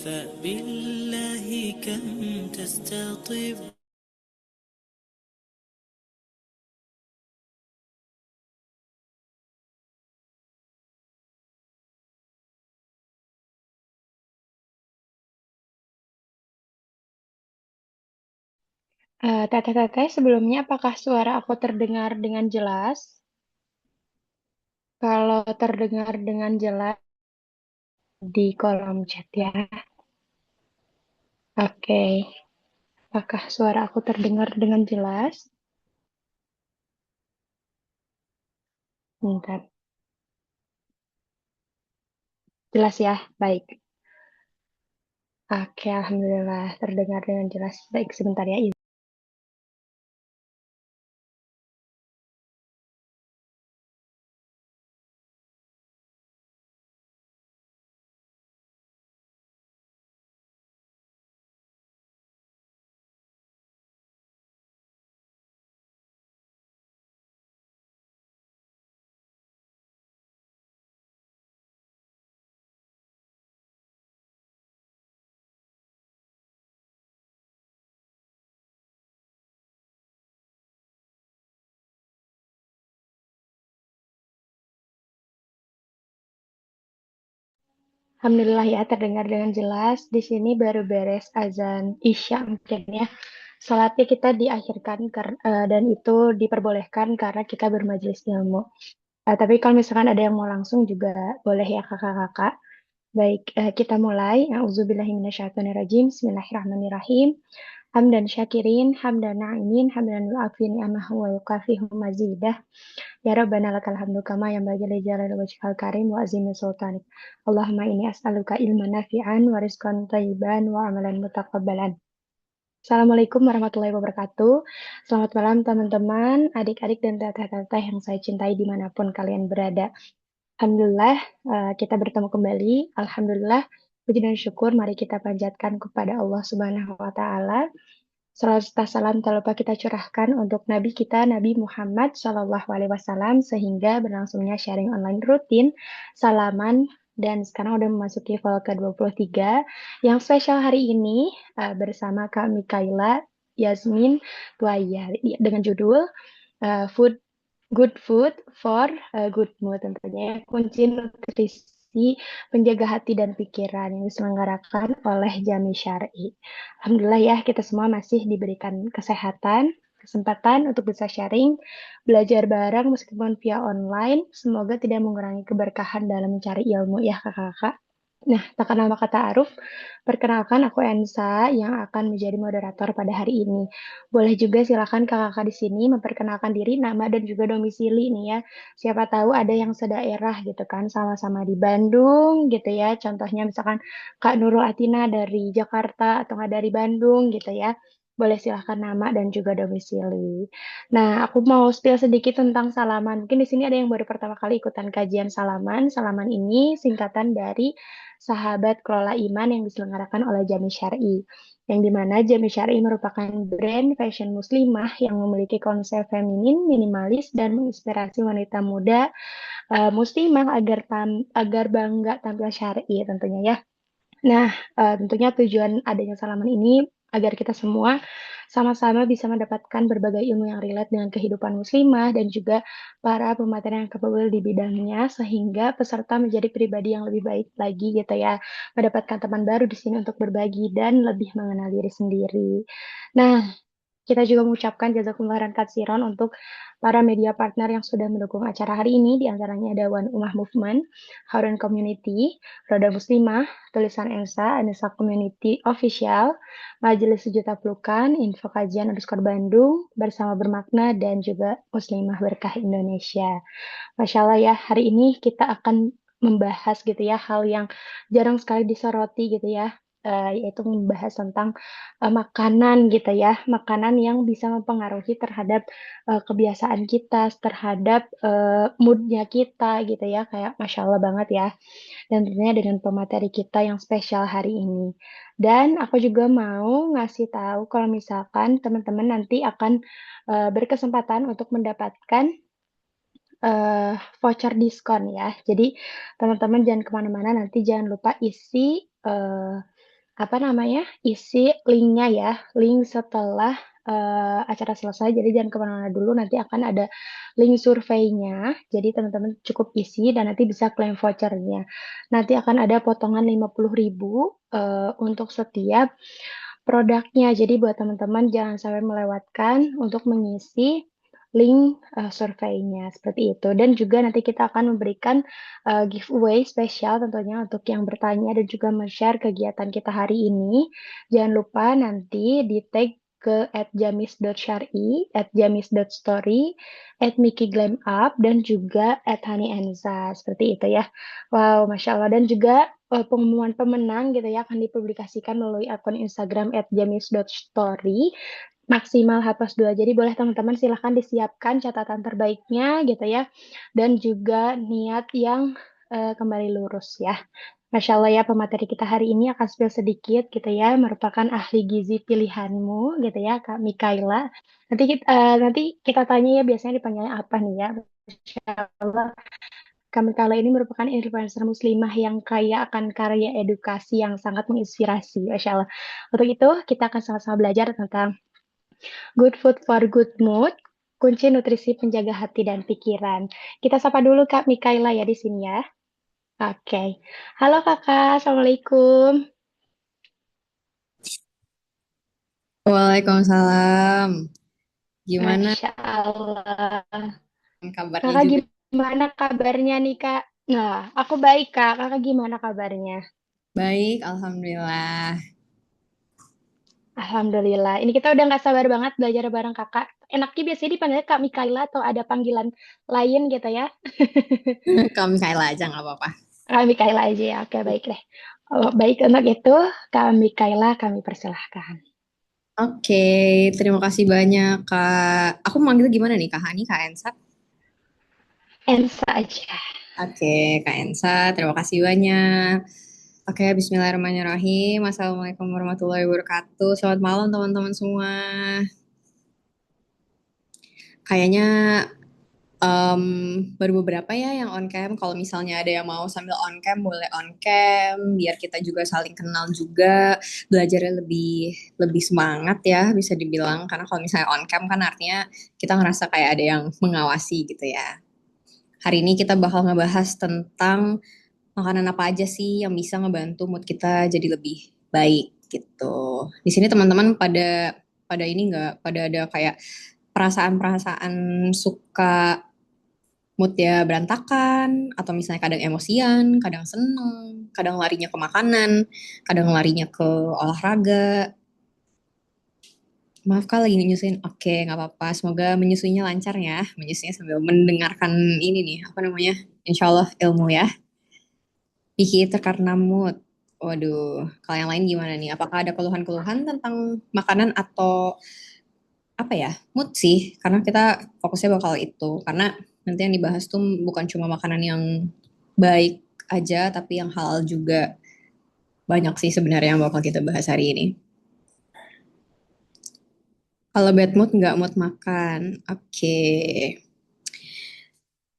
فبالله كم تستطيب. Teteh-teteh, sebelumnya apakah suara aku terdengar dengan jelas? Kalau terdengar dengan jelas di kolom chat ya. Oke, apakah suara aku terdengar dengan jelas? Bentar. Jelas ya, baik. Oke, alhamdulillah terdengar dengan jelas. Baik, sebentar ya. Alhamdulillah ya, terdengar dengan jelas. Di sini baru beres azan Isya mungkin ya. Salatnya kita diakhirkan dan itu diperbolehkan karena kita bermajelis ilmu. Tapi kalau misalkan ada yang mau langsung juga boleh ya kakak-kakak. Baik, kita mulai. A'udzubillahiminasyaitonirrajim. Bismillahirrahmanirrahim. Hamdan syakirin, hamdan na'imin, hamdan nu'afi ni'amahu wa yukafihu mazidah. Ya Rabbana lakal hamdu kama yang bagi li jalali wajhal karim wa azimi sultanik. Allahumma inni as'aluka ilman nafi'an wa rizqan thayyiban wa amalan mutaqabbalan. Assalamualaikum warahmatullahi wabarakatuh. Selamat malam teman-teman, adik-adik dan teteh-teteh yang saya cintai dimanapun kalian berada. Alhamdulillah, kita bertemu kembali. Alhamdulillah, puji dan syukur mari kita panjatkan kepada Allah Subhanahu wa Ta'ala. Salawat serta salam tak lupa kita curahkan untuk Nabi kita, Nabi Muhammad Shallallahu Alaihi Wasallam, sehingga berlangsungnya sharing online rutin, salaman, dan sekarang udah memasuki vol ke-23 yang spesial hari ini bersama Kak Mikaela Yasmin Tuaya dengan judul Food Good Food for Good Mood tentunya ya. Kunci nutrisi penjaga hati dan pikiran yang diselenggarakan oleh Jami Syar'i. Alhamdulillah ya kita semua masih diberikan kesehatan, kesempatan untuk bisa sharing, belajar bareng meskipun via online. Semoga tidak mengurangi keberkahan dalam mencari ilmu ya kakak-kakak. Nah, tak kenal maka ta'aruf, perkenalkan aku Ensa yang akan menjadi moderator pada hari ini. Boleh juga silakan kakak-kakak di sini memperkenalkan diri, nama dan juga domisili nih ya. Siapa tahu ada yang sedaerah gitu kan, sama-sama di Bandung gitu ya. Contohnya misalkan Kak Nurul Atina dari Jakarta atau nggak dari Bandung gitu ya. Boleh silahkan nama dan juga domisili. Nah, aku mau spill sedikit tentang salaman. Mungkin di sini ada yang baru pertama kali ikutan kajian salaman. Salaman ini singkatan dari Sahabat Kelola Iman yang diselenggarakan oleh Jami Syar'i. Yang dimana Jami Syar'i merupakan brand fashion muslimah yang memiliki konsep feminin, minimalis, dan menginspirasi wanita muda muslimah agar bangga tampil syar'i tentunya ya. Nah, tentunya tujuan adanya salaman ini agar kita semua sama-sama bisa mendapatkan berbagai ilmu yang relate dengan kehidupan muslimah dan juga para pemateri yang capable di bidangnya sehingga peserta menjadi pribadi yang lebih baik lagi gitu ya, mendapatkan teman baru di sini untuk berbagi dan lebih mengenal diri sendiri. Nah, kita juga mengucapkan jazakumullah khairan katsiran untuk para media partner yang sudah mendukung acara hari ini, di antaranya ada One Ummah Movement, Harun Community, Roda Muslimah, Tulisan Ensa, Anissa Community Official, Majelis Sejuta Pelukan, Info Kajian underscore Bandung, Bersama Bermakna, dan juga Muslimah Berkah Indonesia. Masya Allah ya, hari ini kita akan membahas gitu ya, hal yang jarang sekali disoroti gitu ya, yaitu membahas tentang makanan gitu ya, makanan yang bisa mempengaruhi terhadap kebiasaan kita, terhadap moodnya kita gitu ya, kayak Masya Allah banget ya. Dan tentunya dengan pemateri kita yang spesial hari ini. Dan aku juga mau ngasih tahu kalau misalkan teman-teman nanti akan berkesempatan untuk mendapatkan voucher diskon ya. Jadi teman-teman jangan kemana-mana, nanti jangan lupa isi apa namanya, isi linknya ya, link setelah acara selesai. Jadi jangan kemana-mana dulu, nanti akan ada link surveinya. Jadi teman-teman cukup isi dan nanti bisa klaim vouchernya. Nanti akan ada potongan 50.000 untuk setiap produknya. Jadi buat teman-teman jangan sampai melewatkan untuk mengisi link surveinya seperti itu. Dan juga nanti kita akan memberikan giveaway spesial tentunya untuk yang bertanya dan juga men-share kegiatan kita hari ini. Jangan lupa nanti di tag ke @jamis.syari, @jamis.story, @mikiglamup, dan juga @honeyenza. Seperti itu ya. Wow, Masya Allah. Dan juga pengumuman pemenang gitu ya akan dipublikasikan melalui akun Instagram @jamis.story maksimal H+2. Jadi boleh teman-teman silahkan disiapkan catatan terbaiknya gitu ya. Dan juga niat yang kembali lurus ya. Masya Allah ya, pemateri kita hari ini akan spill sedikit gitu ya, merupakan ahli gizi pilihanmu gitu ya, Kak Mikaela. Nanti kita tanya ya, biasanya dipanggilnya apa nih ya. Masya Allah, Kak Mikaela ini merupakan influencer muslimah yang kaya akan karya edukasi yang sangat menginspirasi. Masya Allah. Untuk itu, kita akan sama-sama belajar tentang Good Food for Good Mood, kunci nutrisi penjaga hati dan pikiran. Kita sapa dulu Kak Mikaela ya di sini ya. Oke. Halo Kakak, Assalamualaikum. Waalaikumsalam. Gimana Masya Allah. kabarnya Kakak juga? gimana kabarnya nih Kak? Nah, aku baik Kak. Kakak gimana kabarnya? Baik, alhamdulillah. Alhamdulillah. Ini kita udah nggak sabar banget belajar bareng Kakak. Enaknya biasanya dipanggil Kak Mikaela atau ada panggilan lain gitu ya? Kamu Mikaela aja nggak apa-apa. Kak Mikaela aja ya. Oke, baik deh. Oh, baik untuk itu, Kak Mikaela kami persilahkan. Oke, terima kasih banyak Kak. Aku manggil gimana nih Kak Hani, Kak Ensa? Ensa aja. Oke, Kak Ensa, terima kasih banyak. Oke, Bismillahirrahmanirrahim. Assalamualaikum warahmatullahi wabarakatuh. Selamat malam teman-teman semua. Kayaknya Em, baru beberapa ya yang on cam. Kalau misalnya ada yang mau sambil on cam, boleh on cam. Biar kita juga saling kenal juga, belajarnya lebih lebih semangat ya, bisa dibilang. Karena kalau misalnya on cam kan artinya kita ngerasa kayak ada yang mengawasi gitu ya. Hari ini kita bakal ngebahas tentang makanan apa aja sih yang bisa ngebantu mood kita jadi lebih baik gitu. Di sini teman-teman pada pada ini nggak, pada ada kayak perasaan-perasaan suka mood ya berantakan, atau misalnya kadang emosian, kadang seneng, kadang larinya ke makanan, kadang larinya ke olahraga. Maaf kak lagi nyusuin. Oke, nggak apa-apa. Semoga menyusuinya lancar ya. Menyusuinya sambil mendengarkan ini nih, apa namanya? Insya Allah ilmu ya. Pikir karena mood. Waduh, kalau yang lain gimana nih? Apakah ada keluhan-keluhan tentang makanan atau apa ya? Mood sih, karena kita fokusnya bakal itu. Karena nanti yang dibahas tuh bukan cuma makanan yang baik aja, tapi yang halal juga banyak sih sebenarnya yang bakal kita bahas hari ini. Kalau bad mood nggak mood makan. Oke.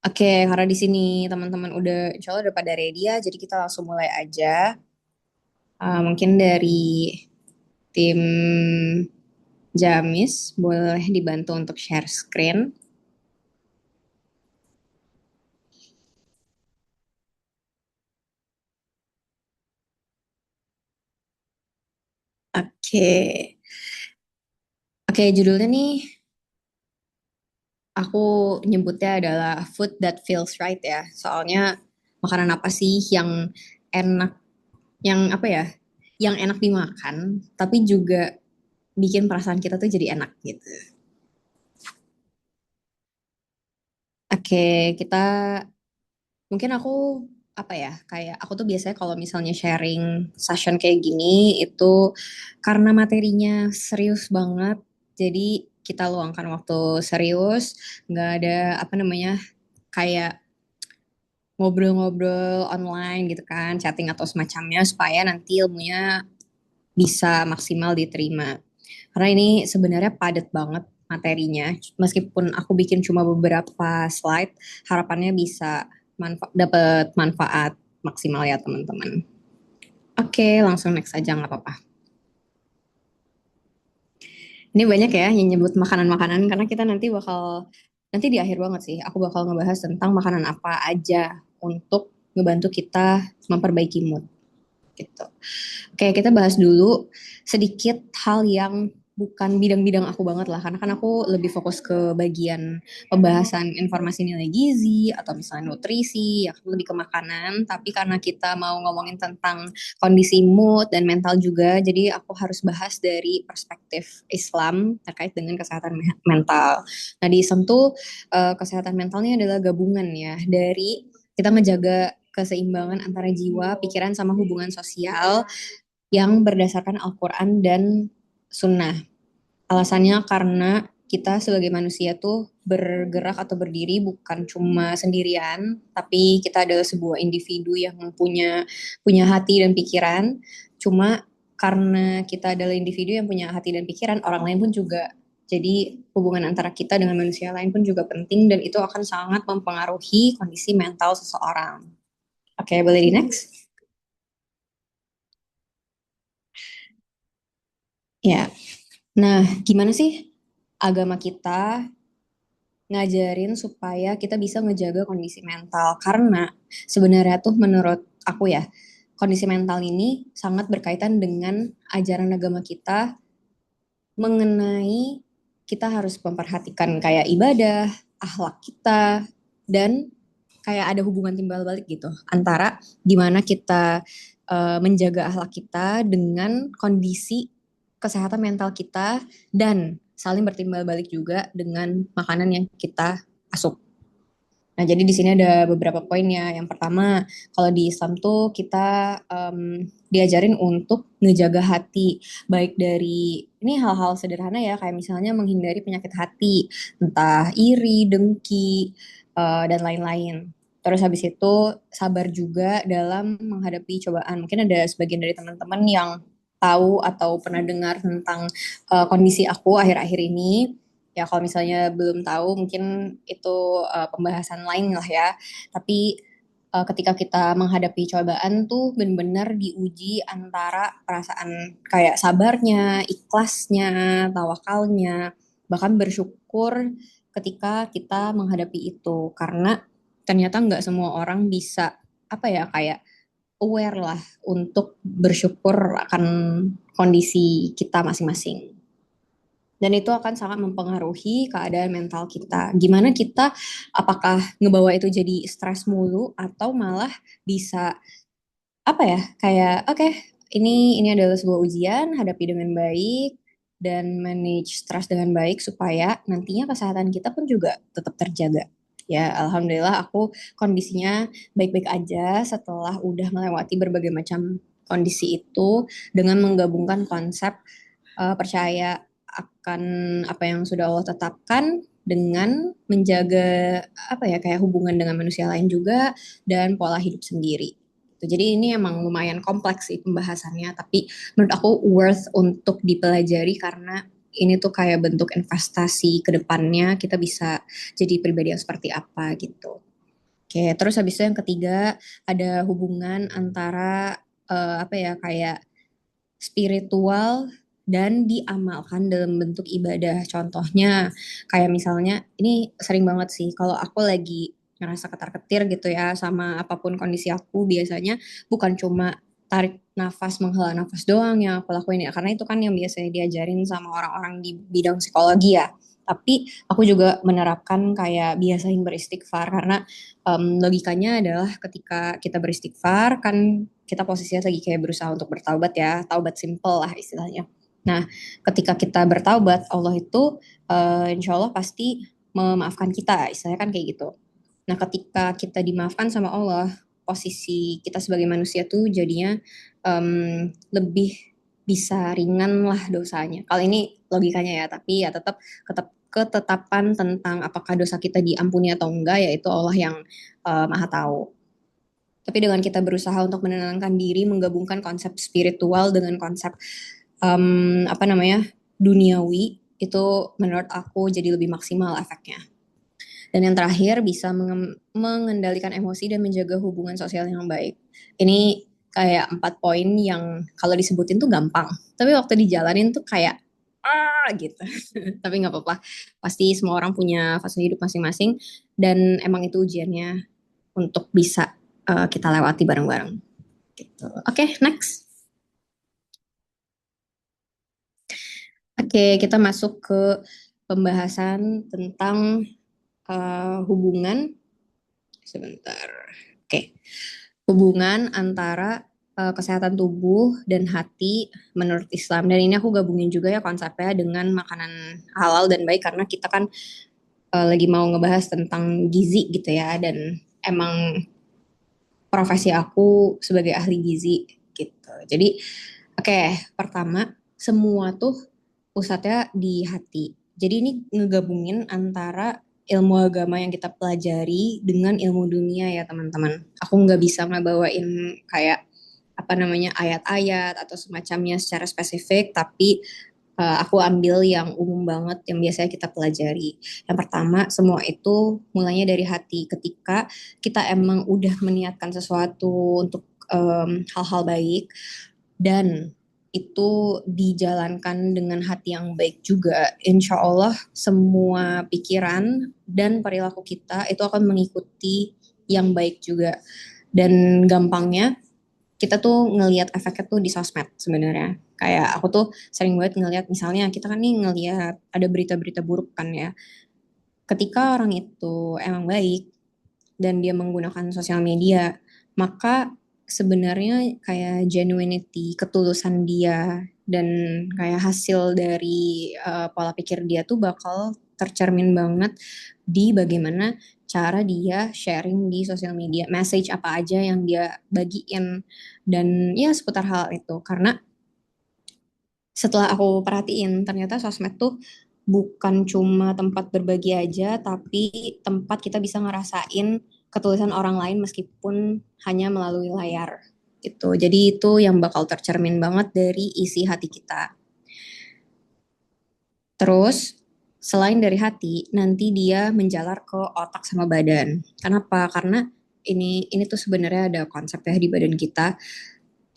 Oke, karena di sini teman-teman udah insya Allah udah pada ready ya, jadi kita langsung mulai aja. Mungkin dari tim Jamis boleh dibantu untuk share screen. Oke. Oke, judulnya nih aku nyebutnya adalah food that feels right ya. Soalnya makanan apa sih yang enak, yang apa ya, yang enak dimakan, tapi juga bikin perasaan kita tuh jadi enak gitu. Oke, kita mungkin aku apa ya, kayak aku tuh biasanya kalau misalnya sharing session kayak gini itu karena materinya serius banget, jadi kita luangkan waktu serius, nggak ada apa namanya kayak ngobrol-ngobrol online gitu kan, chatting atau semacamnya supaya nanti ilmunya bisa maksimal diterima. Karena ini sebenarnya padat banget. materinya. Meskipun aku bikin cuma beberapa slide, harapannya bisa dapat manfaat maksimal ya teman-teman. Oke, langsung next aja nggak apa-apa. Ini banyak ya yang nyebut makanan-makanan karena kita nanti di akhir banget sih aku bakal ngebahas tentang makanan apa aja untuk ngebantu kita memperbaiki mood gitu. Oke, kita bahas dulu sedikit hal yang bukan bidang-bidang aku banget lah, karena kan aku lebih fokus ke bagian pembahasan informasi nilai gizi atau misalnya nutrisi, ya lebih ke makanan. Tapi karena kita mau ngomongin tentang kondisi mood dan mental juga, jadi aku harus bahas dari perspektif Islam terkait dengan kesehatan mental. Nah, di Islam tuh kesehatan mentalnya adalah gabungan ya dari kita menjaga keseimbangan antara jiwa, pikiran, sama hubungan sosial yang berdasarkan Al-Quran dan Sunnah. Alasannya karena kita sebagai manusia tuh bergerak atau berdiri bukan cuma sendirian, tapi kita adalah sebuah individu yang punya hati dan pikiran. Cuma karena kita adalah individu yang punya hati dan pikiran, orang lain pun juga. Jadi hubungan antara kita dengan manusia lain pun juga penting dan itu akan sangat mempengaruhi kondisi mental seseorang. Oke, boleh di next? Ya, nah gimana sih agama kita ngajarin supaya kita bisa ngejaga kondisi mental? Karena sebenarnya tuh menurut aku ya, kondisi mental ini sangat berkaitan dengan ajaran agama kita mengenai kita harus memperhatikan kayak ibadah, akhlak kita, dan kayak ada hubungan timbal balik gitu antara gimana kita menjaga akhlak kita dengan kondisi kesehatan mental kita dan saling bertimbal balik juga dengan makanan yang kita asup. Nah, jadi di sini ada beberapa poin ya. Yang pertama, kalau di Islam tuh kita diajarin untuk ngejaga hati, baik dari ini hal-hal sederhana ya, kayak misalnya menghindari penyakit hati, entah iri, dengki, dan lain-lain. Terus habis itu sabar juga dalam menghadapi cobaan. Mungkin ada sebagian dari teman-teman yang tahu atau pernah dengar tentang kondisi aku akhir-akhir ini. Ya kalau misalnya belum tahu mungkin itu pembahasan lain lah ya. Tapi ketika kita menghadapi cobaan tuh benar-benar diuji antara perasaan kayak sabarnya, ikhlasnya, tawakalnya, bahkan bersyukur ketika kita menghadapi itu. Karena ternyata nggak semua orang bisa apa ya kayak aware lah untuk bersyukur akan kondisi kita masing-masing. Dan itu akan sangat mempengaruhi keadaan mental kita. Gimana kita, apakah ngebawa itu jadi stres mulu atau malah bisa apa ya, kayak oke, ini adalah sebuah ujian, hadapi dengan baik dan manage stres dengan baik supaya nantinya kesehatan kita pun juga tetap terjaga. Ya, alhamdulillah aku kondisinya baik-baik aja setelah udah melewati berbagai macam kondisi itu dengan menggabungkan konsep percaya akan apa yang sudah Allah tetapkan dengan menjaga apa ya kayak hubungan dengan manusia lain juga dan pola hidup sendiri. Jadi ini emang lumayan kompleks sih pembahasannya, tapi menurut aku worth untuk dipelajari karena ini tuh kayak bentuk investasi ke depannya kita bisa jadi pribadi yang seperti apa gitu. Oke, terus habis itu yang ketiga ada hubungan antara apa ya kayak spiritual dan diamalkan dalam bentuk ibadah. Contohnya kayak misalnya ini sering banget sih kalau aku lagi ngerasa ketar-ketir gitu ya sama apapun kondisi aku biasanya bukan cuma tarik nafas, menghela nafas doang yang aku lakuin ya karena itu kan yang biasanya diajarin sama orang-orang di bidang psikologi ya. Tapi aku juga menerapkan kayak biasain beristighfar karena logikanya adalah ketika kita beristighfar kan kita posisinya lagi kayak berusaha untuk bertaubat ya, taubat simple lah istilahnya. Nah, ketika kita bertaubat, Allah itu insya Allah pasti memaafkan kita, istilahnya kan kayak gitu. Nah, ketika kita dimaafkan sama Allah, posisi kita sebagai manusia tuh jadinya lebih bisa ringan lah dosanya. Kalau ini logikanya ya, tapi ya tetap ketetapan tentang apakah dosa kita diampuni atau enggak, yaitu Allah yang maha tahu. Tapi dengan kita berusaha untuk menenangkan diri, menggabungkan konsep spiritual dengan konsep apa namanya duniawi, Itu menurut aku jadi lebih maksimal efeknya. Dan yang terakhir bisa mengendalikan emosi dan menjaga hubungan sosial yang baik. Ini kayak 4 poin yang kalau disebutin tuh gampang, tapi waktu dijalanin tuh kayak gitu. Tapi nggak apa-apa. Pasti semua orang punya fase hidup masing-masing dan emang itu ujiannya untuk bisa kita lewati bareng-bareng. Gitu. Oke, next. Oke, kita masuk ke pembahasan tentang hubungan. Sebentar. Oke, hubungan antara kesehatan tubuh dan hati menurut Islam. Dan ini aku gabungin juga ya konsepnya dengan makanan halal dan baik karena kita kan lagi mau ngebahas tentang gizi gitu ya. Dan emang profesi aku sebagai ahli gizi gitu. Jadi, oke, pertama semua tuh pusatnya di hati. Jadi ini ngegabungin antara ilmu agama yang kita pelajari dengan ilmu dunia ya teman-teman. Aku nggak bisa ngebawain kayak apa namanya ayat-ayat atau semacamnya secara spesifik, tapi aku ambil yang umum banget yang biasanya kita pelajari. Yang pertama, semua itu mulainya dari hati. Ketika kita emang udah meniatkan sesuatu untuk hal-hal baik dan itu dijalankan dengan hati yang baik juga, insya Allah semua pikiran dan perilaku kita itu akan mengikuti yang baik juga. Dan gampangnya kita tuh ngelihat efeknya tuh di sosmed sebenarnya. Kayak aku tuh sering banget ngelihat misalnya kita kan nih ngelihat ada berita-berita buruk kan ya. Ketika orang itu emang baik dan dia menggunakan sosial media, maka sebenarnya kayak genuinity, ketulusan dia dan kayak hasil dari pola pikir dia tuh bakal tercermin banget di bagaimana cara dia sharing di sosial media, message apa aja yang dia bagiin dan ya seputar hal itu. Karena setelah aku perhatiin ternyata sosmed tuh bukan cuma tempat berbagi aja, tapi tempat kita bisa ngerasain ketulusan orang lain meskipun hanya melalui layar gitu. Jadi itu yang bakal tercermin banget dari isi hati kita. Terus selain dari hati, nanti dia menjalar ke otak sama badan. Kenapa? Karena ini tuh sebenarnya ada konsep ya di badan kita.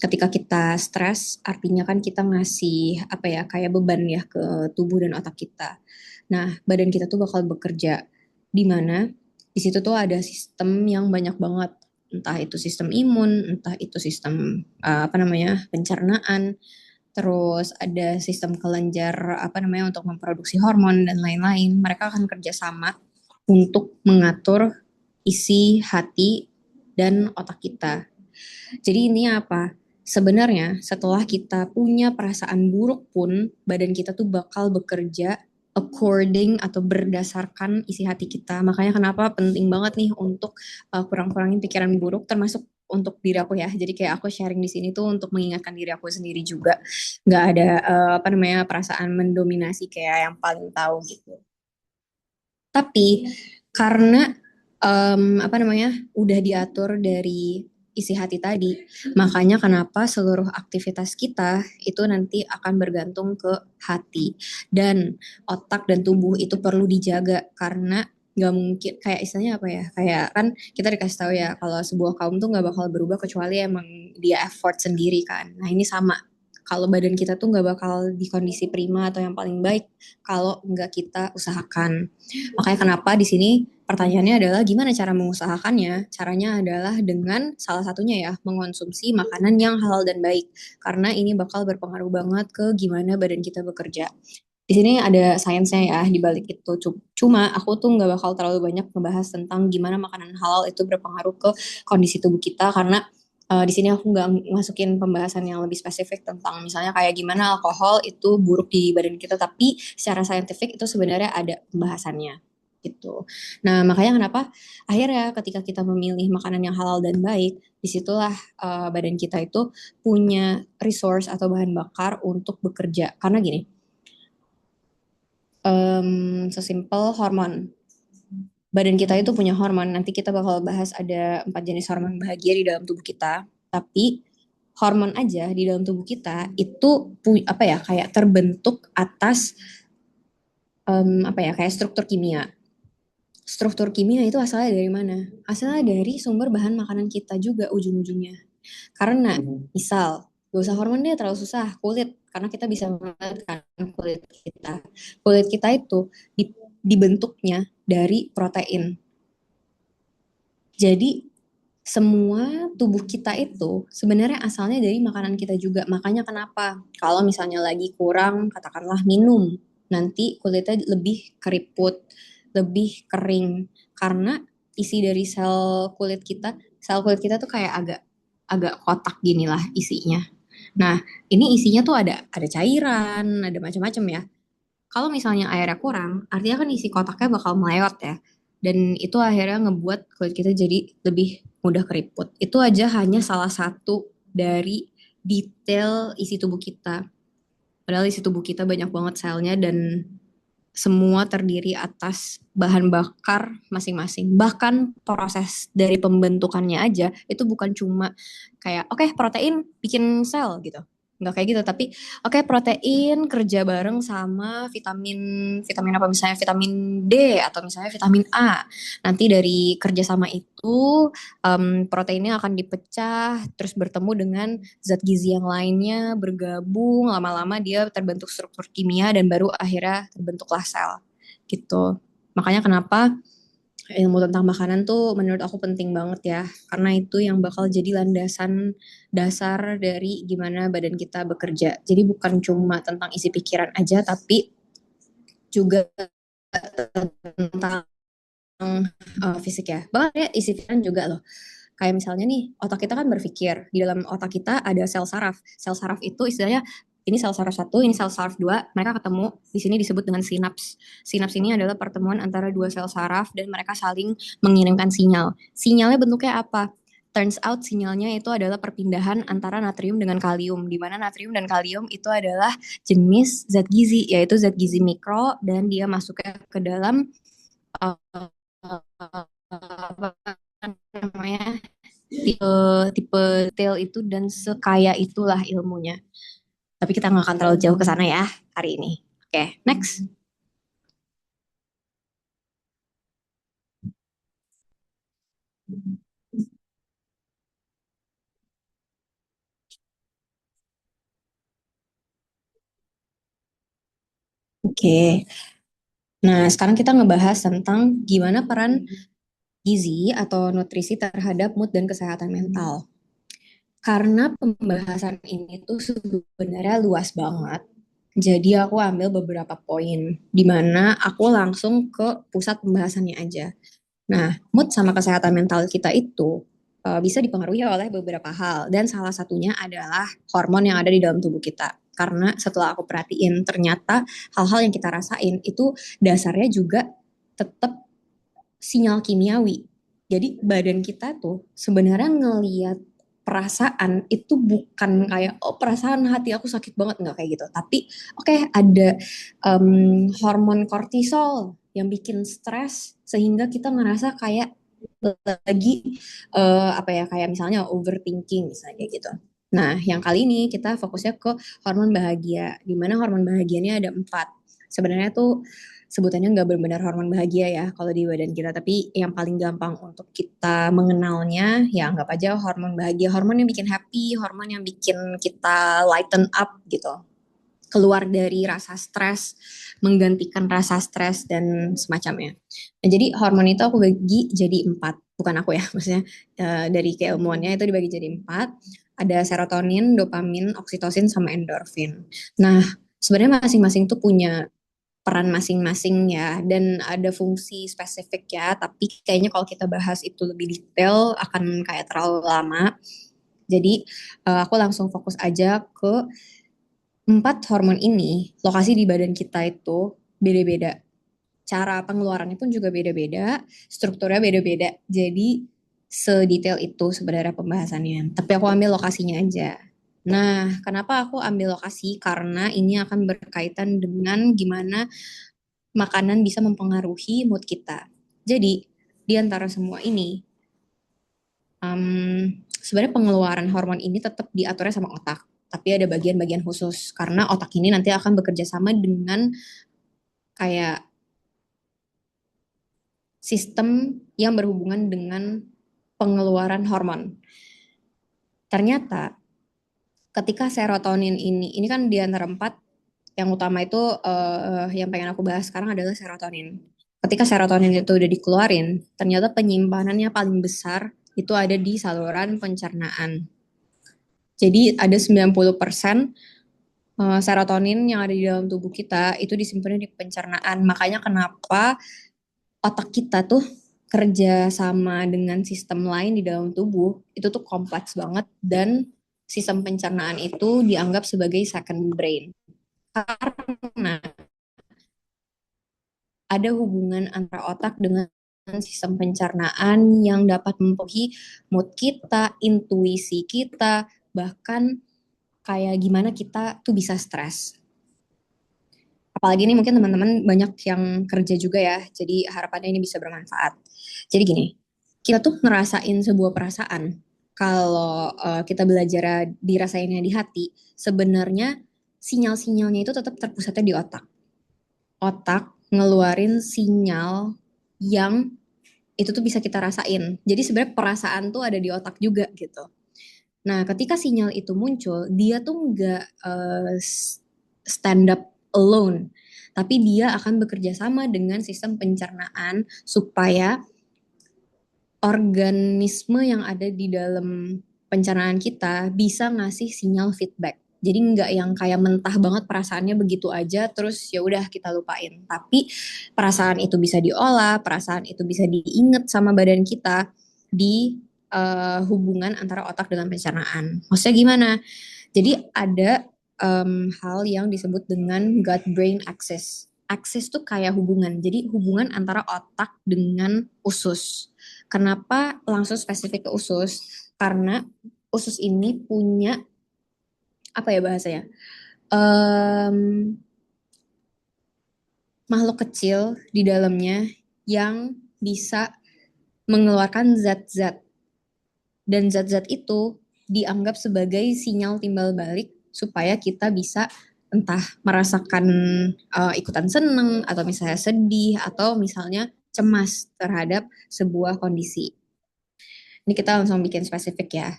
Ketika kita stres, artinya kan kita ngasih apa ya kayak beban ya ke tubuh dan otak kita. Nah, badan kita tuh bakal bekerja di mana di situ tuh ada sistem yang banyak banget. Entah itu sistem imun, entah itu sistem apa namanya pencernaan, terus ada sistem kelenjar apa namanya untuk memproduksi hormon dan lain-lain. Mereka akan kerjasama untuk mengatur isi hati dan otak kita. Jadi ini apa? Sebenarnya setelah kita punya perasaan buruk pun badan kita tuh bakal bekerja according atau berdasarkan isi hati kita. Makanya kenapa penting banget nih untuk kurang-kurangin pikiran buruk termasuk untuk diri aku ya. Jadi kayak aku sharing di sini tuh untuk mengingatkan diri aku sendiri juga. Nggak ada apa namanya perasaan mendominasi kayak yang paling tahu gitu. Tapi karena apa namanya udah diatur dari isi hati tadi, makanya kenapa seluruh aktivitas kita itu nanti akan bergantung ke hati dan otak dan tubuh itu perlu dijaga karena nggak mungkin kayak istilahnya apa ya kayak kan kita dikasih tahu ya kalau sebuah kaum tuh nggak bakal berubah kecuali emang dia effort sendiri kan. Nah ini sama kalau badan kita tuh nggak bakal di kondisi prima atau yang paling baik kalau nggak kita usahakan. Makanya kenapa di sini pertanyaannya adalah gimana cara mengusahakannya? Caranya adalah dengan salah satunya ya mengonsumsi makanan yang halal dan baik karena ini bakal berpengaruh banget ke gimana badan kita bekerja. Di sini ada sainsnya ya di balik itu. Cuma aku tuh nggak bakal terlalu banyak ngebahas tentang gimana makanan halal itu berpengaruh ke kondisi tubuh kita karena di sini aku nggak masukin pembahasan yang lebih spesifik tentang misalnya kayak gimana alkohol itu buruk di badan kita, tapi secara saintifik itu sebenarnya ada pembahasannya gitu. Nah makanya kenapa akhirnya ketika kita memilih makanan yang halal dan baik, disitulah badan kita itu punya resource atau bahan bakar untuk bekerja. Karena gini, sesimpel hormon. Badan kita itu punya hormon. Nanti kita bakal bahas ada 4 jenis hormon bahagia di dalam tubuh kita. Tapi hormon aja di dalam tubuh kita itu apa ya kayak terbentuk atas apa ya, kayak struktur kimia. Struktur kimia itu asalnya dari mana? Asalnya dari sumber bahan makanan kita juga ujung-ujungnya. Karena misal, gak usah hormon deh terlalu susah, kulit. Karena kita bisa melihat kan kulit kita. Kulit kita itu dibentuknya dari protein. Jadi semua tubuh kita itu sebenarnya asalnya dari makanan kita juga. Makanya kenapa kalau misalnya lagi kurang, katakanlah minum, nanti kulitnya lebih keriput, lebih kering. Karena isi dari sel kulit kita tuh kayak agak agak kotak gini lah isinya. Nah, ini isinya tuh ada cairan, ada macam-macam ya. Kalau misalnya airnya kurang, artinya kan isi kotaknya bakal melewat ya. Dan itu akhirnya ngebuat kulit kita jadi lebih mudah keriput. Itu aja hanya salah satu dari detail isi tubuh kita. Padahal isi tubuh kita banyak banget selnya dan semua terdiri atas bahan bakar masing-masing. Bahkan proses dari pembentukannya aja itu bukan cuma kayak oke, protein bikin sel gitu. Nggak kayak gitu, tapi oke, protein kerja bareng sama vitamin vitamin apa, misalnya vitamin D atau misalnya vitamin A. Nanti dari kerjasama itu proteinnya akan dipecah terus bertemu dengan zat gizi yang lainnya, bergabung, lama-lama dia terbentuk struktur kimia dan baru akhirnya terbentuklah sel gitu. Makanya kenapa ilmu tentang makanan tuh menurut aku penting banget ya, karena itu yang bakal jadi landasan dasar dari gimana badan kita bekerja. Jadi bukan cuma tentang isi pikiran aja, tapi juga tentang fisik ya. Bahkan ya isi pikiran juga loh. Kayak misalnya nih, otak kita kan berpikir. Di dalam otak kita ada sel saraf. Sel saraf itu istilahnya ini sel saraf satu, ini sel saraf dua. Mereka ketemu, di sini disebut dengan sinaps. Sinaps ini adalah pertemuan antara dua sel saraf dan mereka saling mengirimkan sinyal. Sinyalnya bentuknya apa? Turns out sinyalnya itu adalah perpindahan antara natrium dengan kalium, di mana natrium dan kalium itu adalah jenis zat gizi, yaitu zat gizi mikro, dan dia masuknya ke dalam uh, apa namanya, tipe tipe detail itu dan sekaya itulah ilmunya. Tapi kita nggak akan terlalu jauh ke sana ya hari ini. Oke, next. Oke. Nah, sekarang kita ngebahas tentang gimana peran gizi atau nutrisi terhadap mood dan kesehatan mental. Karena pembahasan ini tuh sebenarnya luas banget. Jadi aku ambil beberapa poin di mana aku langsung ke pusat pembahasannya aja. Nah, mood sama kesehatan mental kita itu bisa dipengaruhi oleh beberapa hal dan salah satunya adalah hormon yang ada di dalam tubuh kita. Karena setelah aku perhatiin ternyata hal-hal yang kita rasain itu dasarnya juga tetap sinyal kimiawi. Jadi badan kita tuh sebenarnya ngeliat perasaan itu bukan kayak oh perasaan hati aku sakit banget, nggak kayak gitu. Tapi oke, ada hormon kortisol yang bikin stres sehingga kita ngerasa kayak lagi apa ya, kayak misalnya overthinking misalnya kayak gitu. Nah, yang kali ini kita fokusnya ke hormon bahagia, di mana hormon bahagianya ada 4. Sebenarnya tuh sebutannya nggak benar-benar hormon bahagia ya kalau di badan kita, tapi yang paling gampang untuk kita mengenalnya ya anggap aja hormon bahagia, hormon yang bikin happy, hormon yang bikin kita lighten up gitu, keluar dari rasa stres, menggantikan rasa stres dan semacamnya. Nah, jadi hormon itu aku bagi jadi 4, bukan aku ya, maksudnya dari keilmuannya itu dibagi jadi 4. Ada serotonin, dopamin, oksitosin, sama endorfin. Nah, sebenarnya masing-masing tuh punya peran masing-masing ya dan ada fungsi spesifik ya, tapi kayaknya kalau kita bahas itu lebih detail akan kayak terlalu lama. Jadi aku langsung fokus aja ke 4 hormon ini. Lokasi di badan kita itu beda-beda. Cara pengeluarannya pun juga beda-beda, strukturnya beda-beda. Jadi sedetail itu sebenarnya pembahasannya. Tapi aku ambil lokasinya aja. Nah, kenapa aku ambil lokasi? Karena ini akan berkaitan dengan gimana makanan bisa mempengaruhi mood kita. Jadi, di antara semua ini, sebenarnya pengeluaran hormon ini tetap diaturnya sama otak. Tapi ada bagian-bagian khusus, karena otak ini nanti akan bekerja sama dengan kayak sistem yang berhubungan dengan pengeluaran hormon. Ternyata ketika serotonin ini kan di antara 4 yang utama itu yang pengen aku bahas sekarang adalah serotonin. Ketika serotonin itu udah dikeluarin, ternyata penyimpanannya paling besar itu ada di saluran pencernaan. Jadi ada 90% serotonin yang ada di dalam tubuh kita itu disimpan di pencernaan. Makanya kenapa otak kita tuh kerja sama dengan sistem lain di dalam tubuh itu tuh kompleks banget, dan sistem pencernaan itu dianggap sebagai second brain. Karena ada hubungan antara otak dengan sistem pencernaan yang dapat mempengaruhi mood kita, intuisi kita, bahkan kayak gimana kita tuh bisa stres. Apalagi ini mungkin teman-teman banyak yang kerja juga ya, jadi harapannya ini bisa bermanfaat. Jadi gini, kita tuh ngerasain sebuah perasaan, kalau kita belajar dirasainnya di hati, sebenarnya sinyal-sinyalnya itu tetap terpusatnya di otak. Otak ngeluarin sinyal yang itu tuh bisa kita rasain. Jadi sebenarnya perasaan tuh ada di otak juga gitu. Nah, ketika sinyal itu muncul, dia tuh nggak stand up alone, tapi dia akan bekerja sama dengan sistem pencernaan supaya organisme yang ada di dalam pencernaan kita bisa ngasih sinyal feedback. Jadi nggak yang kayak mentah banget perasaannya begitu aja terus ya udah kita lupain. Tapi perasaan itu bisa diolah, perasaan itu bisa diinget sama badan kita di hubungan antara otak dengan pencernaan. Maksudnya gimana? Jadi ada hal yang disebut dengan gut-brain axis. Axis tuh kayak hubungan. Jadi hubungan antara otak dengan usus. Kenapa langsung spesifik ke usus? Karena usus ini punya apa ya bahasanya? Em, Makhluk kecil di dalamnya yang bisa mengeluarkan zat-zat, dan zat-zat itu dianggap sebagai sinyal timbal balik supaya kita bisa entah merasakan ikutan seneng atau misalnya sedih atau misalnya cemas terhadap sebuah kondisi. Ini kita langsung bikin spesifik ya.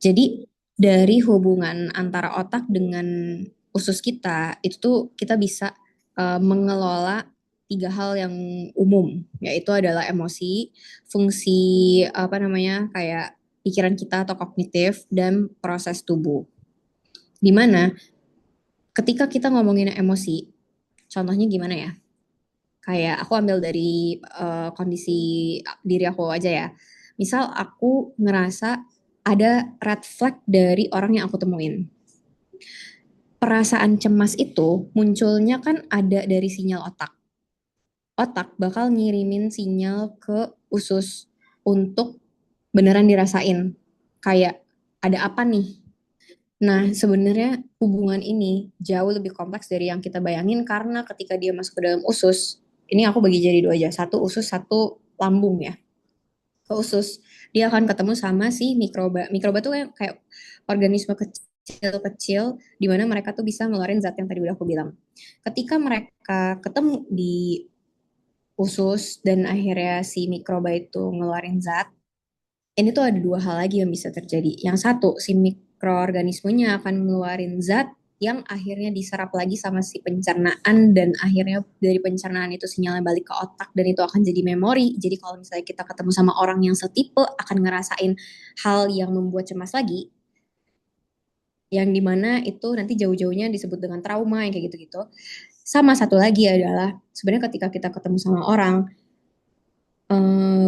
Jadi dari hubungan antara otak dengan usus kita itu tuh kita bisa mengelola 3 hal yang umum, yaitu adalah emosi, fungsi apa namanya kayak pikiran kita atau kognitif, dan proses tubuh. Dimana ketika kita ngomongin emosi, contohnya gimana ya? Kayak aku ambil dari kondisi diri aku aja ya. Misal aku ngerasa ada red flag dari orang yang aku temuin. Perasaan cemas itu munculnya kan ada dari sinyal otak. Otak bakal ngirimin sinyal ke usus untuk beneran dirasain. Kayak ada apa nih? Nah, sebenarnya hubungan ini jauh lebih kompleks dari yang kita bayangin, karena ketika dia masuk ke dalam usus, ini aku bagi jadi 2 aja, satu usus, satu lambung ya. Ke usus, dia akan ketemu sama si mikroba. Mikroba tuh kayak organisme kecil-kecil di mana mereka tuh bisa ngeluarin zat yang tadi udah aku bilang. Ketika mereka ketemu di usus dan akhirnya si mikroba itu ngeluarin zat, ini tuh ada 2 hal lagi yang bisa terjadi. Yang satu, si mikroorganismenya akan ngeluarin zat yang akhirnya diserap lagi sama si pencernaan, dan akhirnya dari pencernaan itu sinyalnya balik ke otak dan itu akan jadi memori. Jadi kalau misalnya kita ketemu sama orang yang setipe akan ngerasain hal yang membuat cemas lagi, yang dimana itu nanti jauh-jauhnya disebut dengan trauma yang kayak gitu-gitu. Sama satu lagi adalah sebenarnya ketika kita ketemu sama orang,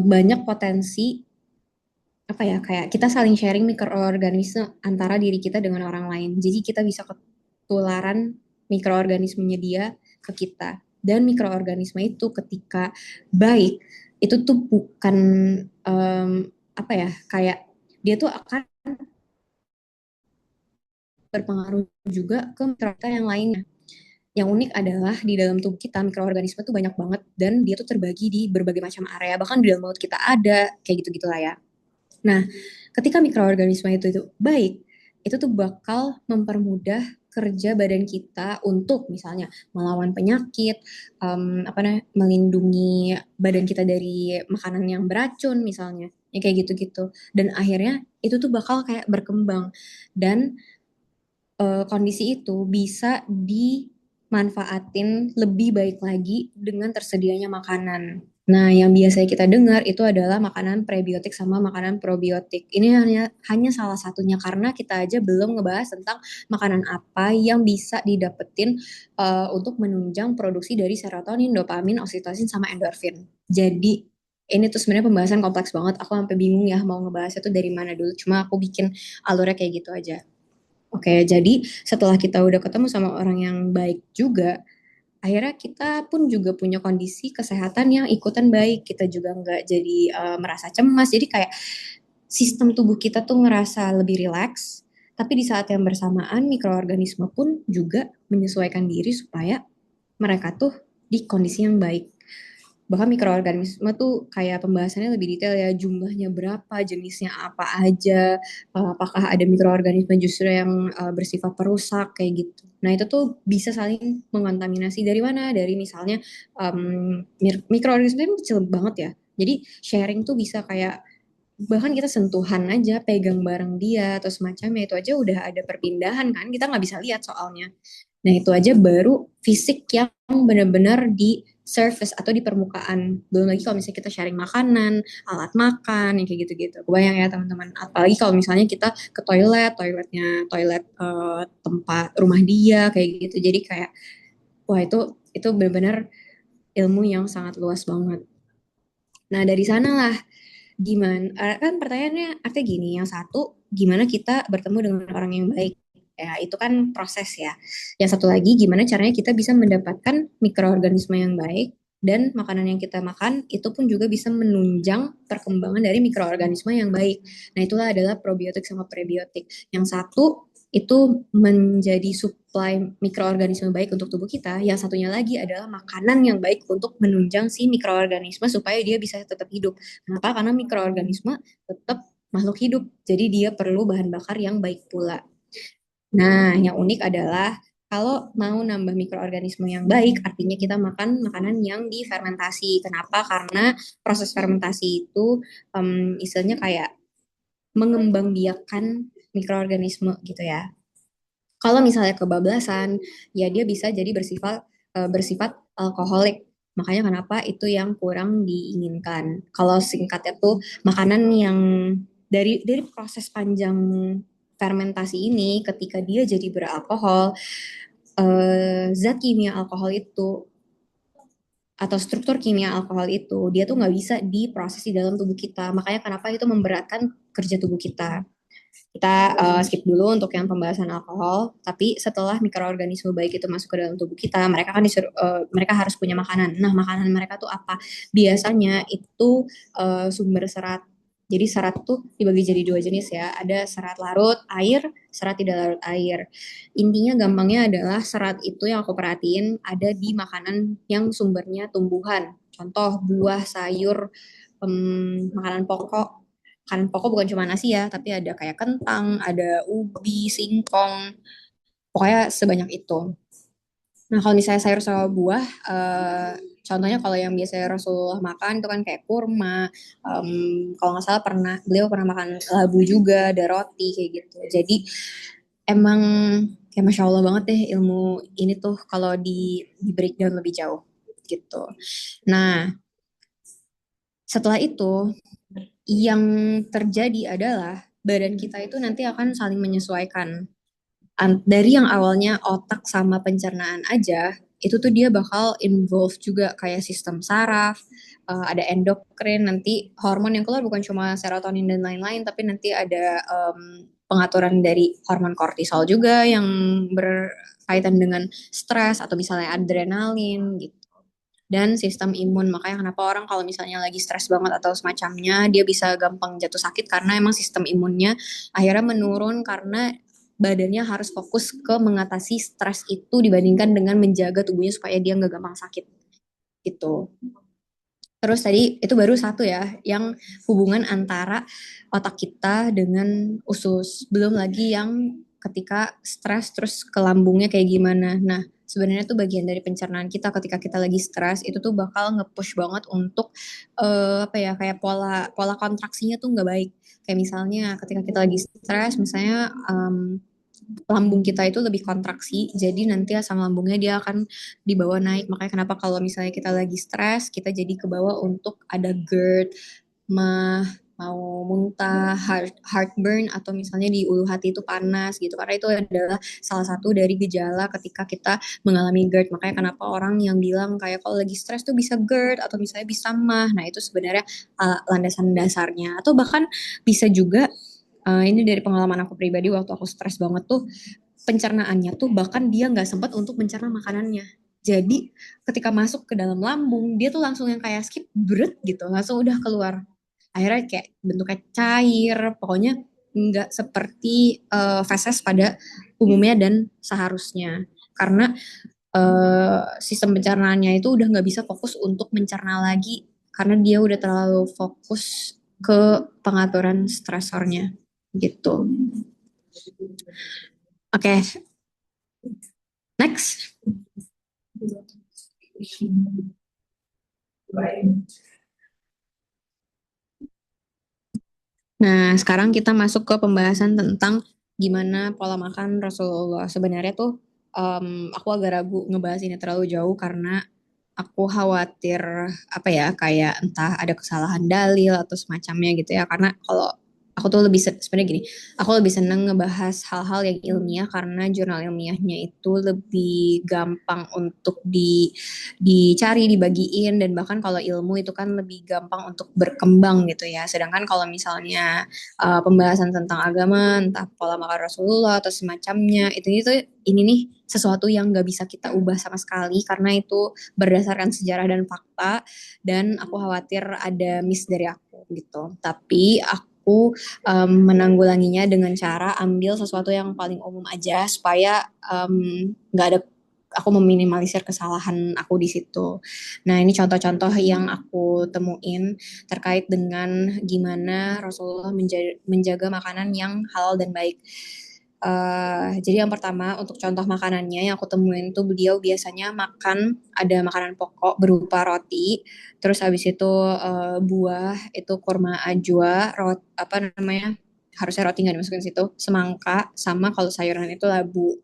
banyak potensi apa ya kayak kita saling sharing mikroorganisme antara diri kita dengan orang lain. Jadi kita bisa ketularan mikroorganismenya dia ke kita. Dan mikroorganisme itu ketika baik itu tuh bukan apa ya kayak dia tuh akan berpengaruh juga ke mikroorganisme yang lainnya. Yang unik adalah di dalam tubuh kita mikroorganisme tuh banyak banget, dan dia tuh terbagi di berbagai macam area, bahkan di dalam mulut kita ada kayak gitu-gitu lah ya. Nah, ketika mikroorganisme itu baik, itu tuh bakal mempermudah kerja badan kita untuk misalnya melawan penyakit, apa namanya, melindungi badan kita dari makanan yang beracun misalnya, ya kayak gitu-gitu. Dan akhirnya itu tuh bakal kayak berkembang dan kondisi itu bisa dimanfaatin lebih baik lagi dengan tersedianya makanan. Nah, yang biasanya kita dengar itu adalah makanan prebiotik sama makanan probiotik. Ini hanya salah satunya karena kita aja belum ngebahas tentang makanan apa yang bisa didapetin untuk menunjang produksi dari serotonin, dopamin, oksitosin, sama endorfin. Jadi ini tuh sebenarnya pembahasan kompleks banget. Aku sampai bingung ya mau ngebahasnya tuh dari mana dulu. Cuma aku bikin alurnya kayak gitu aja. Oke, jadi setelah kita udah ketemu sama orang yang baik juga, akhirnya kita pun juga punya kondisi kesehatan yang ikutan baik. Kita juga nggak jadi merasa cemas. Jadi kayak sistem tubuh kita tuh ngerasa lebih rileks. Tapi di saat yang bersamaan, mikroorganisme pun juga menyesuaikan diri supaya mereka tuh di kondisi yang baik. Bahkan mikroorganisme tuh kayak pembahasannya lebih detail ya, jumlahnya berapa, jenisnya apa aja, apakah ada mikroorganisme justru yang bersifat perusak kayak gitu. Nah itu tuh bisa saling mengontaminasi dari mana? Dari misalnya mikroorganisme itu kecil banget ya. Jadi sharing tuh bisa kayak bahkan kita sentuhan aja, pegang bareng dia atau semacamnya itu aja udah ada perpindahan kan, kita nggak bisa lihat soalnya. Nah, itu aja baru fisik yang benar-benar di surface atau di permukaan. Belum lagi kalau misalnya kita sharing makanan, alat makan, yang kayak gitu-gitu. Kebayang ya teman-teman. Apalagi kalau misalnya kita ke toilet, toilet tempat rumah dia, kayak gitu. Jadi kayak, wah itu benar-benar ilmu yang sangat luas banget. Nah, dari sanalah gimana, kan pertanyaannya artinya gini, yang satu, gimana kita bertemu dengan orang yang baik? Ya, itu kan proses ya. Yang satu lagi, gimana caranya kita bisa mendapatkan mikroorganisme yang baik dan makanan yang kita makan itu pun juga bisa menunjang perkembangan dari mikroorganisme yang baik. Nah, itulah adalah probiotik sama prebiotik. Yang satu itu menjadi supply mikroorganisme baik untuk tubuh kita. Yang satunya lagi adalah makanan yang baik untuk menunjang si mikroorganisme supaya dia bisa tetap hidup. Kenapa? Karena mikroorganisme tetap makhluk hidup, jadi dia perlu bahan bakar yang baik pula. Nah, yang unik adalah kalau mau nambah mikroorganisme yang baik, artinya kita makan makanan yang difermentasi. Kenapa? Karena proses fermentasi itu istilahnya kayak mengembangbiakkan mikroorganisme gitu ya. Kalau misalnya kebablasan, ya dia bisa jadi bersifat alkoholik. Makanya kenapa itu yang kurang diinginkan. Kalau singkatnya tuh makanan yang dari proses panjang fermentasi ini, ketika dia jadi beralkohol, zat kimia alkohol itu atau struktur kimia alkohol itu dia tuh nggak bisa diproses di dalam tubuh kita. Makanya kenapa itu memberatkan kerja tubuh kita. Kita skip dulu untuk yang pembahasan alkohol, tapi setelah mikroorganisme baik itu masuk ke dalam tubuh kita, mereka harus punya makanan. Nah, makanan mereka tuh apa? Biasanya itu sumber serat. Jadi serat tuh dibagi jadi dua jenis ya. Ada serat larut air, serat tidak larut air. Intinya gampangnya adalah serat itu yang aku perhatiin ada di makanan yang sumbernya tumbuhan. Contoh buah, sayur, makanan pokok. Makanan pokok bukan cuma nasi ya, tapi ada kayak kentang, ada ubi, singkong, pokoknya sebanyak itu. Nah, kalau misalnya sayur sama buah, contohnya kalau yang biasanya Rasulullah makan itu kan kayak kurma, kalau nggak salah beliau pernah makan labu juga, ada roti kayak gitu. Jadi emang kayak Masya Allah banget deh ilmu ini tuh kalau di breakdown lebih jauh gitu. Nah, setelah itu yang terjadi adalah badan kita itu nanti akan saling menyesuaikan. Dari yang awalnya otak sama pencernaan aja, itu tuh dia bakal involve juga kayak sistem saraf, ada endokrin, nanti hormon yang keluar bukan cuma serotonin dan lain-lain, tapi nanti ada pengaturan dari hormon kortisol juga yang berkaitan dengan stres atau misalnya adrenalin gitu. Dan sistem imun, makanya kenapa orang kalau misalnya lagi stres banget atau semacamnya, dia bisa gampang jatuh sakit karena emang sistem imunnya akhirnya menurun karena badannya harus fokus ke mengatasi stres itu dibandingkan dengan menjaga tubuhnya supaya dia nggak gampang sakit gitu. Terus tadi itu baru satu ya, yang hubungan antara otak kita dengan usus. Belum lagi yang ketika stres terus ke lambungnya kayak gimana. Nah, sebenarnya tuh bagian dari pencernaan kita ketika kita lagi stres itu tuh bakal nge-push banget untuk apa ya, kayak pola pola kontraksinya tuh nggak baik. Kayak misalnya ketika kita lagi stres, misalnya lambung kita itu lebih kontraksi, jadi nanti asam lambungnya dia akan dibawa naik. Makanya kenapa kalau misalnya kita lagi stres, kita jadi ke bawah untuk ada GERD, mah, mau muntah, heartburn, atau misalnya di ulu hati itu panas gitu. Karena itu adalah salah satu dari gejala ketika kita mengalami GERD. Makanya kenapa orang yang bilang kayak kalau lagi stres tuh bisa GERD atau misalnya bisa mah. Nah itu sebenarnya landasan dasarnya. Atau bahkan bisa juga ini dari pengalaman aku pribadi waktu aku stres banget tuh pencernaannya tuh bahkan dia nggak sempat untuk mencerna makanannya. Jadi ketika masuk ke dalam lambung dia tuh langsung yang kayak skip berat gitu, langsung udah keluar. Akhirnya kayak bentuknya cair, pokoknya nggak seperti feses pada umumnya dan seharusnya. Karena sistem pencernaannya itu udah nggak bisa fokus untuk mencerna lagi karena dia udah terlalu fokus ke pengaturan stresornya gitu. Oke, next. Nah, sekarang kita masuk ke pembahasan tentang gimana pola makan Rasulullah. Sebenarnya tuh aku agak ragu ngebahas ini terlalu jauh karena aku khawatir apa ya kayak entah ada kesalahan dalil atau semacamnya gitu ya. Karena kalau aku tuh lebih sebenarnya gini, aku lebih seneng ngebahas hal-hal yang ilmiah karena jurnal ilmiahnya itu lebih gampang untuk dicari, dibagiin, dan bahkan kalau ilmu itu kan lebih gampang untuk berkembang gitu ya. Sedangkan kalau misalnya pembahasan tentang agama, entah pola makan Rasulullah atau semacamnya, itu ini nih sesuatu yang nggak bisa kita ubah sama sekali karena itu berdasarkan sejarah dan fakta, dan aku khawatir ada miss dari aku gitu. Tapi aku menanggulanginya dengan cara ambil sesuatu yang paling umum aja supaya nggak ada aku meminimalisir kesalahan aku di situ. Nah, ini contoh-contoh yang aku temuin terkait dengan gimana Rasulullah menjaga makanan yang halal dan baik. Jadi yang pertama untuk contoh makanannya yang aku temuin tuh beliau biasanya makan ada makanan pokok berupa roti, terus habis itu buah itu kurma ajwa, apa namanya harusnya roti nggak dimasukin situ, semangka, sama kalau sayuran itu labu.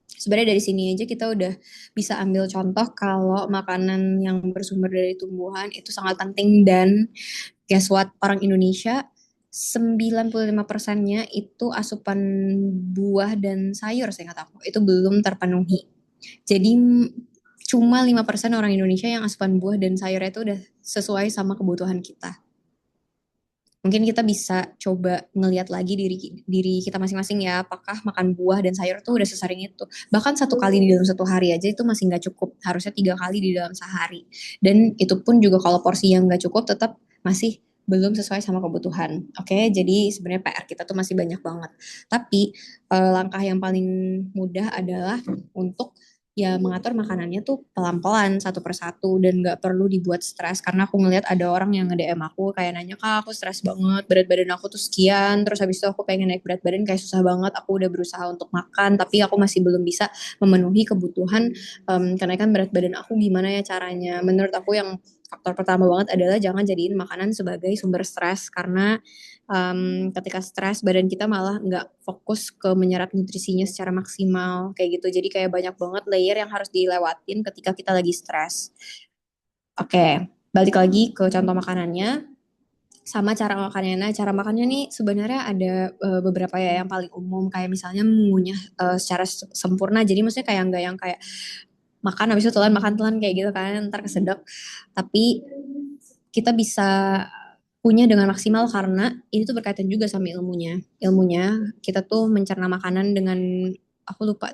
Sebenarnya dari sini aja kita udah bisa ambil contoh kalau makanan yang bersumber dari tumbuhan itu sangat penting, dan guess what, orang Indonesia 95%-nya itu asupan buah dan sayur saya nggak tahu itu belum terpenuhi. Jadi cuma 5% orang Indonesia yang asupan buah dan sayurnya itu udah sesuai sama kebutuhan kita. Mungkin kita bisa coba ngelihat lagi diri diri kita masing-masing ya, apakah makan buah dan sayur tuh udah sesering itu. Bahkan satu kali di dalam satu hari aja itu masih nggak cukup, harusnya 3 kali di dalam sehari. Dan itu pun juga kalau porsi yang nggak cukup tetap masih belum sesuai sama kebutuhan. Oke, jadi sebenarnya PR kita tuh masih banyak banget. Tapi langkah yang paling mudah adalah untuk ya mengatur makanannya tuh pelan-pelan satu persatu dan nggak perlu dibuat stres. Karena aku ngeliat ada orang yang nge-DM aku kayak nanya, kak aku stres banget, berat badan aku tuh sekian, terus habis itu aku pengen naik berat badan kayak susah banget, aku udah berusaha untuk makan tapi aku masih belum bisa memenuhi kebutuhan kenaikan berat badan aku, gimana ya caranya. Menurut aku yang faktor pertama banget adalah jangan jadiin makanan sebagai sumber stres, karena ketika stres badan kita malah nggak fokus ke menyerap nutrisinya secara maksimal kayak gitu. Jadi kayak banyak banget layer yang harus dilewatin ketika kita lagi stres. Oke, balik lagi ke contoh makanannya sama cara makannya. Nah, cara makannya nih sebenarnya ada beberapa ya yang paling umum, kayak misalnya mengunyah secara sempurna. Jadi maksudnya kayak nggak yang kayak makan habis itu telan makan telan kayak gitu kan ntar kesedek. Tapi kita bisa punya dengan maksimal karena ini tuh berkaitan juga sama ilmunya. Ilmunya kita tuh mencerna makanan dengan aku lupa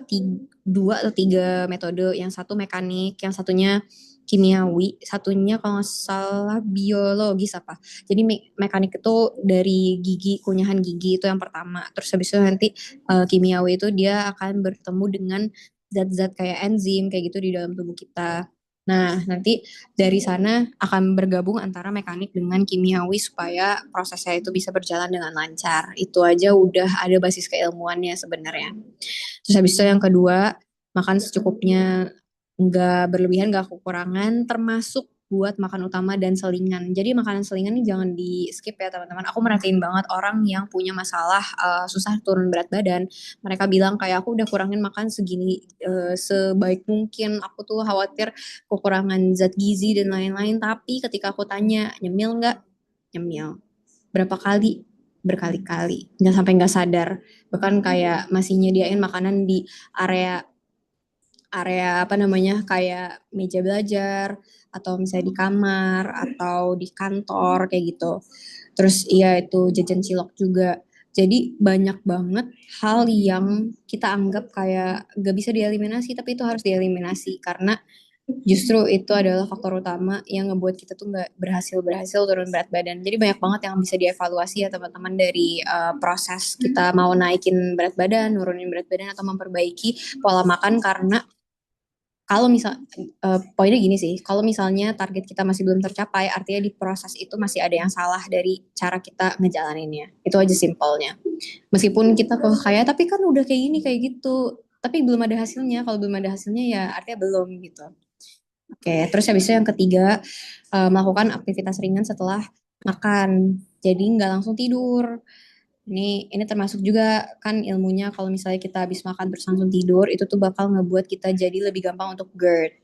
dua atau tiga metode. Yang satu mekanik, yang satunya kimiawi, satunya kalau nggak salah biologis apa. Jadi mekanik itu dari gigi, kunyahan gigi itu yang pertama. Terus habis itu nanti kimiawi itu dia akan bertemu dengan zat-zat kayak enzim kayak gitu di dalam tubuh kita. Nah, nanti dari sana akan bergabung antara mekanik dengan kimiawi supaya prosesnya itu bisa berjalan dengan lancar. Itu aja udah ada basis keilmuannya sebenarnya. Terus habis itu yang kedua, makan secukupnya, nggak berlebihan, nggak kekurangan, termasuk buat makan utama dan selingan. Jadi makanan selingan ini jangan di skip ya teman-teman. Aku merhatiin banget orang yang punya masalah susah turun berat badan. Mereka bilang kayak aku udah kurangin makan segini sebaik mungkin. Aku tuh khawatir kekurangan zat gizi dan lain-lain. Tapi ketika aku tanya nyemil nggak? Nyemil. Berapa kali? Berkali-kali. Nggak sampai nggak sadar. Bahkan kayak masih nyediain makanan di area area apa namanya kayak meja belajar atau misalnya di kamar atau di kantor kayak gitu. Terus iya itu jajan cilok juga. Jadi banyak banget hal yang kita anggap kayak gak bisa dieliminasi tapi itu harus dieliminasi karena justru itu adalah faktor utama yang ngebuat kita tuh nggak berhasil turun berat badan. Jadi banyak banget yang bisa dievaluasi ya teman-teman dari proses kita mau naikin berat badan, nurunin berat badan atau memperbaiki pola makan karena kalau misal poinnya gini sih, kalau misalnya target kita masih belum tercapai, artinya di proses itu masih ada yang salah dari cara kita ngejalaninnya. Itu aja simpelnya. Meskipun kita kok kayak, tapi kan udah kayak gini, kayak gitu. Tapi belum ada hasilnya. Kalau belum ada hasilnya ya artinya belum gitu. Oke, terus habis itu yang ketiga, melakukan aktivitas ringan setelah makan. Jadi nggak langsung tidur. Ini termasuk juga kan ilmunya kalau misalnya kita habis makan terus langsung tidur, itu tuh bakal ngebuat kita jadi lebih gampang untuk GERD.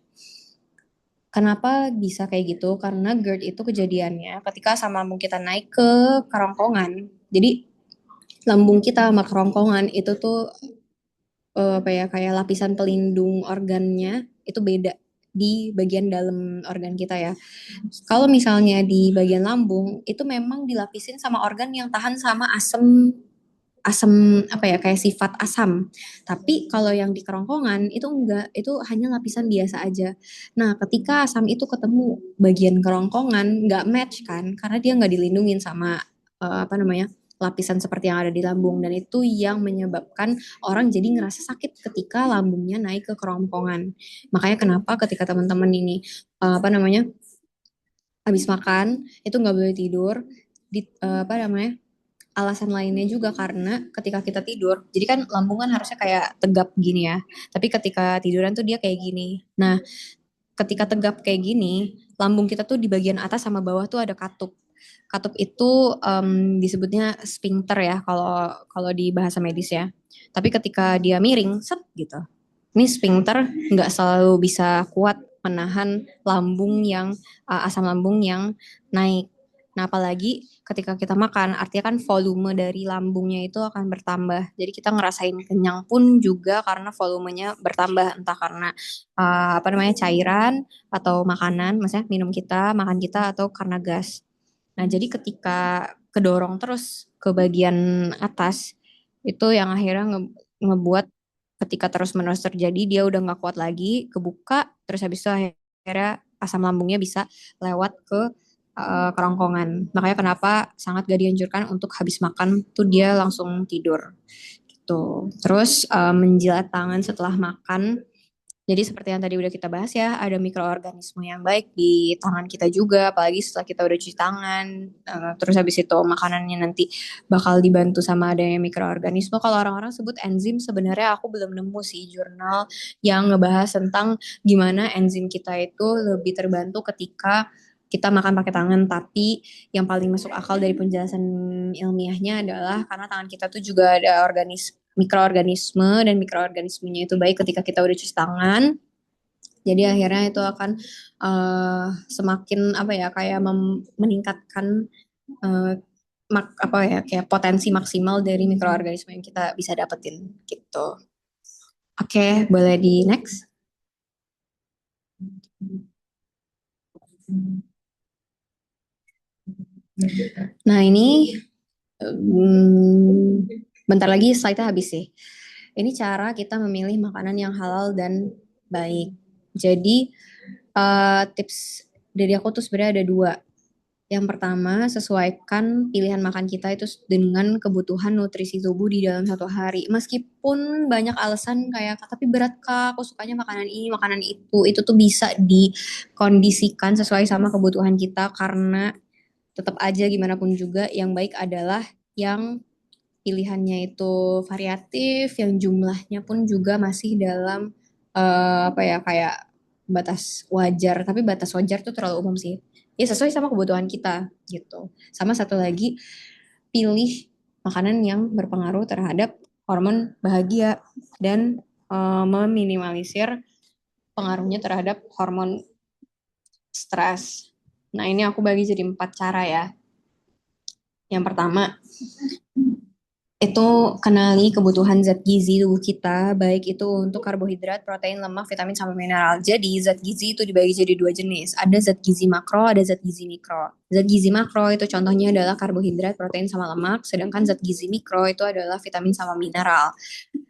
Kenapa bisa kayak gitu? Karena GERD itu kejadiannya ketika asam lambung kita naik ke kerongkongan. Jadi lambung kita sama kerongkongan itu tuh apa ya kayak lapisan pelindung organnya itu beda di bagian dalam organ kita ya. Kalau misalnya di bagian lambung itu memang dilapisin sama organ yang tahan sama asam asam apa ya kayak sifat asam. Tapi kalau yang di kerongkongan itu enggak, itu hanya lapisan biasa aja. Nah, ketika asam itu ketemu bagian kerongkongan enggak match kan karena dia enggak dilindungin sama apa namanya? Lapisan seperti yang ada di lambung dan itu yang menyebabkan orang jadi ngerasa sakit ketika lambungnya naik ke kerongkongan. Makanya kenapa ketika teman-teman ini apa namanya? Habis makan itu nggak boleh tidur di apa namanya? Alasan lainnya juga karena ketika kita tidur, jadi kan lambung kan harusnya kayak tegap gini ya. Tapi ketika tiduran tuh dia kayak gini. Nah, ketika tegap kayak gini, lambung kita tuh di bagian atas sama bawah tuh ada katup. Katup itu disebutnya sphincter ya kalau kalau di bahasa medis ya. Tapi ketika dia miring, set gitu. Ini sphincter nggak selalu bisa kuat menahan lambung yang asam lambung yang naik. Nah, apalagi ketika kita makan, artinya kan volume dari lambungnya itu akan bertambah. Jadi kita ngerasain kenyang pun juga karena volumenya bertambah, entah karena apa namanya cairan atau makanan, maksudnya minum kita, makan kita atau karena gas. Nah, jadi ketika kedorong terus ke bagian atas, itu yang akhirnya ngebuat ketika terus-menerus terjadi, dia udah nggak kuat lagi, kebuka, terus habis itu akhirnya asam lambungnya bisa lewat ke kerongkongan. Makanya kenapa sangat gak dianjurkan untuk habis makan tuh dia langsung tidur. Gitu. Terus menjilat tangan setelah makan, jadi seperti yang tadi udah kita bahas ya, ada mikroorganisme yang baik di tangan kita juga, apalagi setelah kita udah cuci tangan, terus habis itu makanannya nanti bakal dibantu sama adanya mikroorganisme. Kalau orang-orang sebut enzim, sebenarnya aku belum nemu sih jurnal yang ngebahas tentang gimana enzim kita itu lebih terbantu ketika kita makan pakai tangan, tapi yang paling masuk akal dari penjelasan ilmiahnya adalah karena tangan kita tuh juga ada mikroorganisme dan mikroorganismenya itu baik ketika kita udah cuci tangan. Jadi akhirnya itu akan semakin apa ya kayak meningkatkan uh, apa ya kayak potensi maksimal dari mikroorganisme yang kita bisa dapetin gitu. Oke, boleh di next. Nah ini bentar lagi slide-nya habis sih. Ini cara kita memilih makanan yang halal dan baik. Jadi tips dari aku tuh sebenarnya ada dua. Yang pertama, sesuaikan pilihan makan kita itu dengan kebutuhan nutrisi tubuh di dalam satu hari. Meskipun banyak alasan kayak, tapi berat Kak, aku sukanya makanan ini, makanan itu tuh bisa dikondisikan sesuai sama kebutuhan kita karena tetap aja gimana pun juga yang baik adalah yang pilihannya itu variatif, yang jumlahnya pun juga masih dalam apa ya kayak batas wajar, tapi batas wajar tuh terlalu umum sih. Ya sesuai sama kebutuhan kita gitu. Sama satu lagi, pilih makanan yang berpengaruh terhadap hormon bahagia dan meminimalisir pengaruhnya terhadap hormon stres. Nah, ini aku bagi jadi 4 cara ya. Yang pertama, itu kenali kebutuhan zat gizi tubuh kita, baik itu untuk karbohidrat, protein, lemak, vitamin, sama mineral. Jadi zat gizi itu dibagi jadi 2 jenis. Ada zat gizi makro, ada zat gizi mikro. Zat gizi makro itu contohnya adalah karbohidrat, protein, sama lemak. Sedangkan zat gizi mikro itu adalah vitamin sama mineral.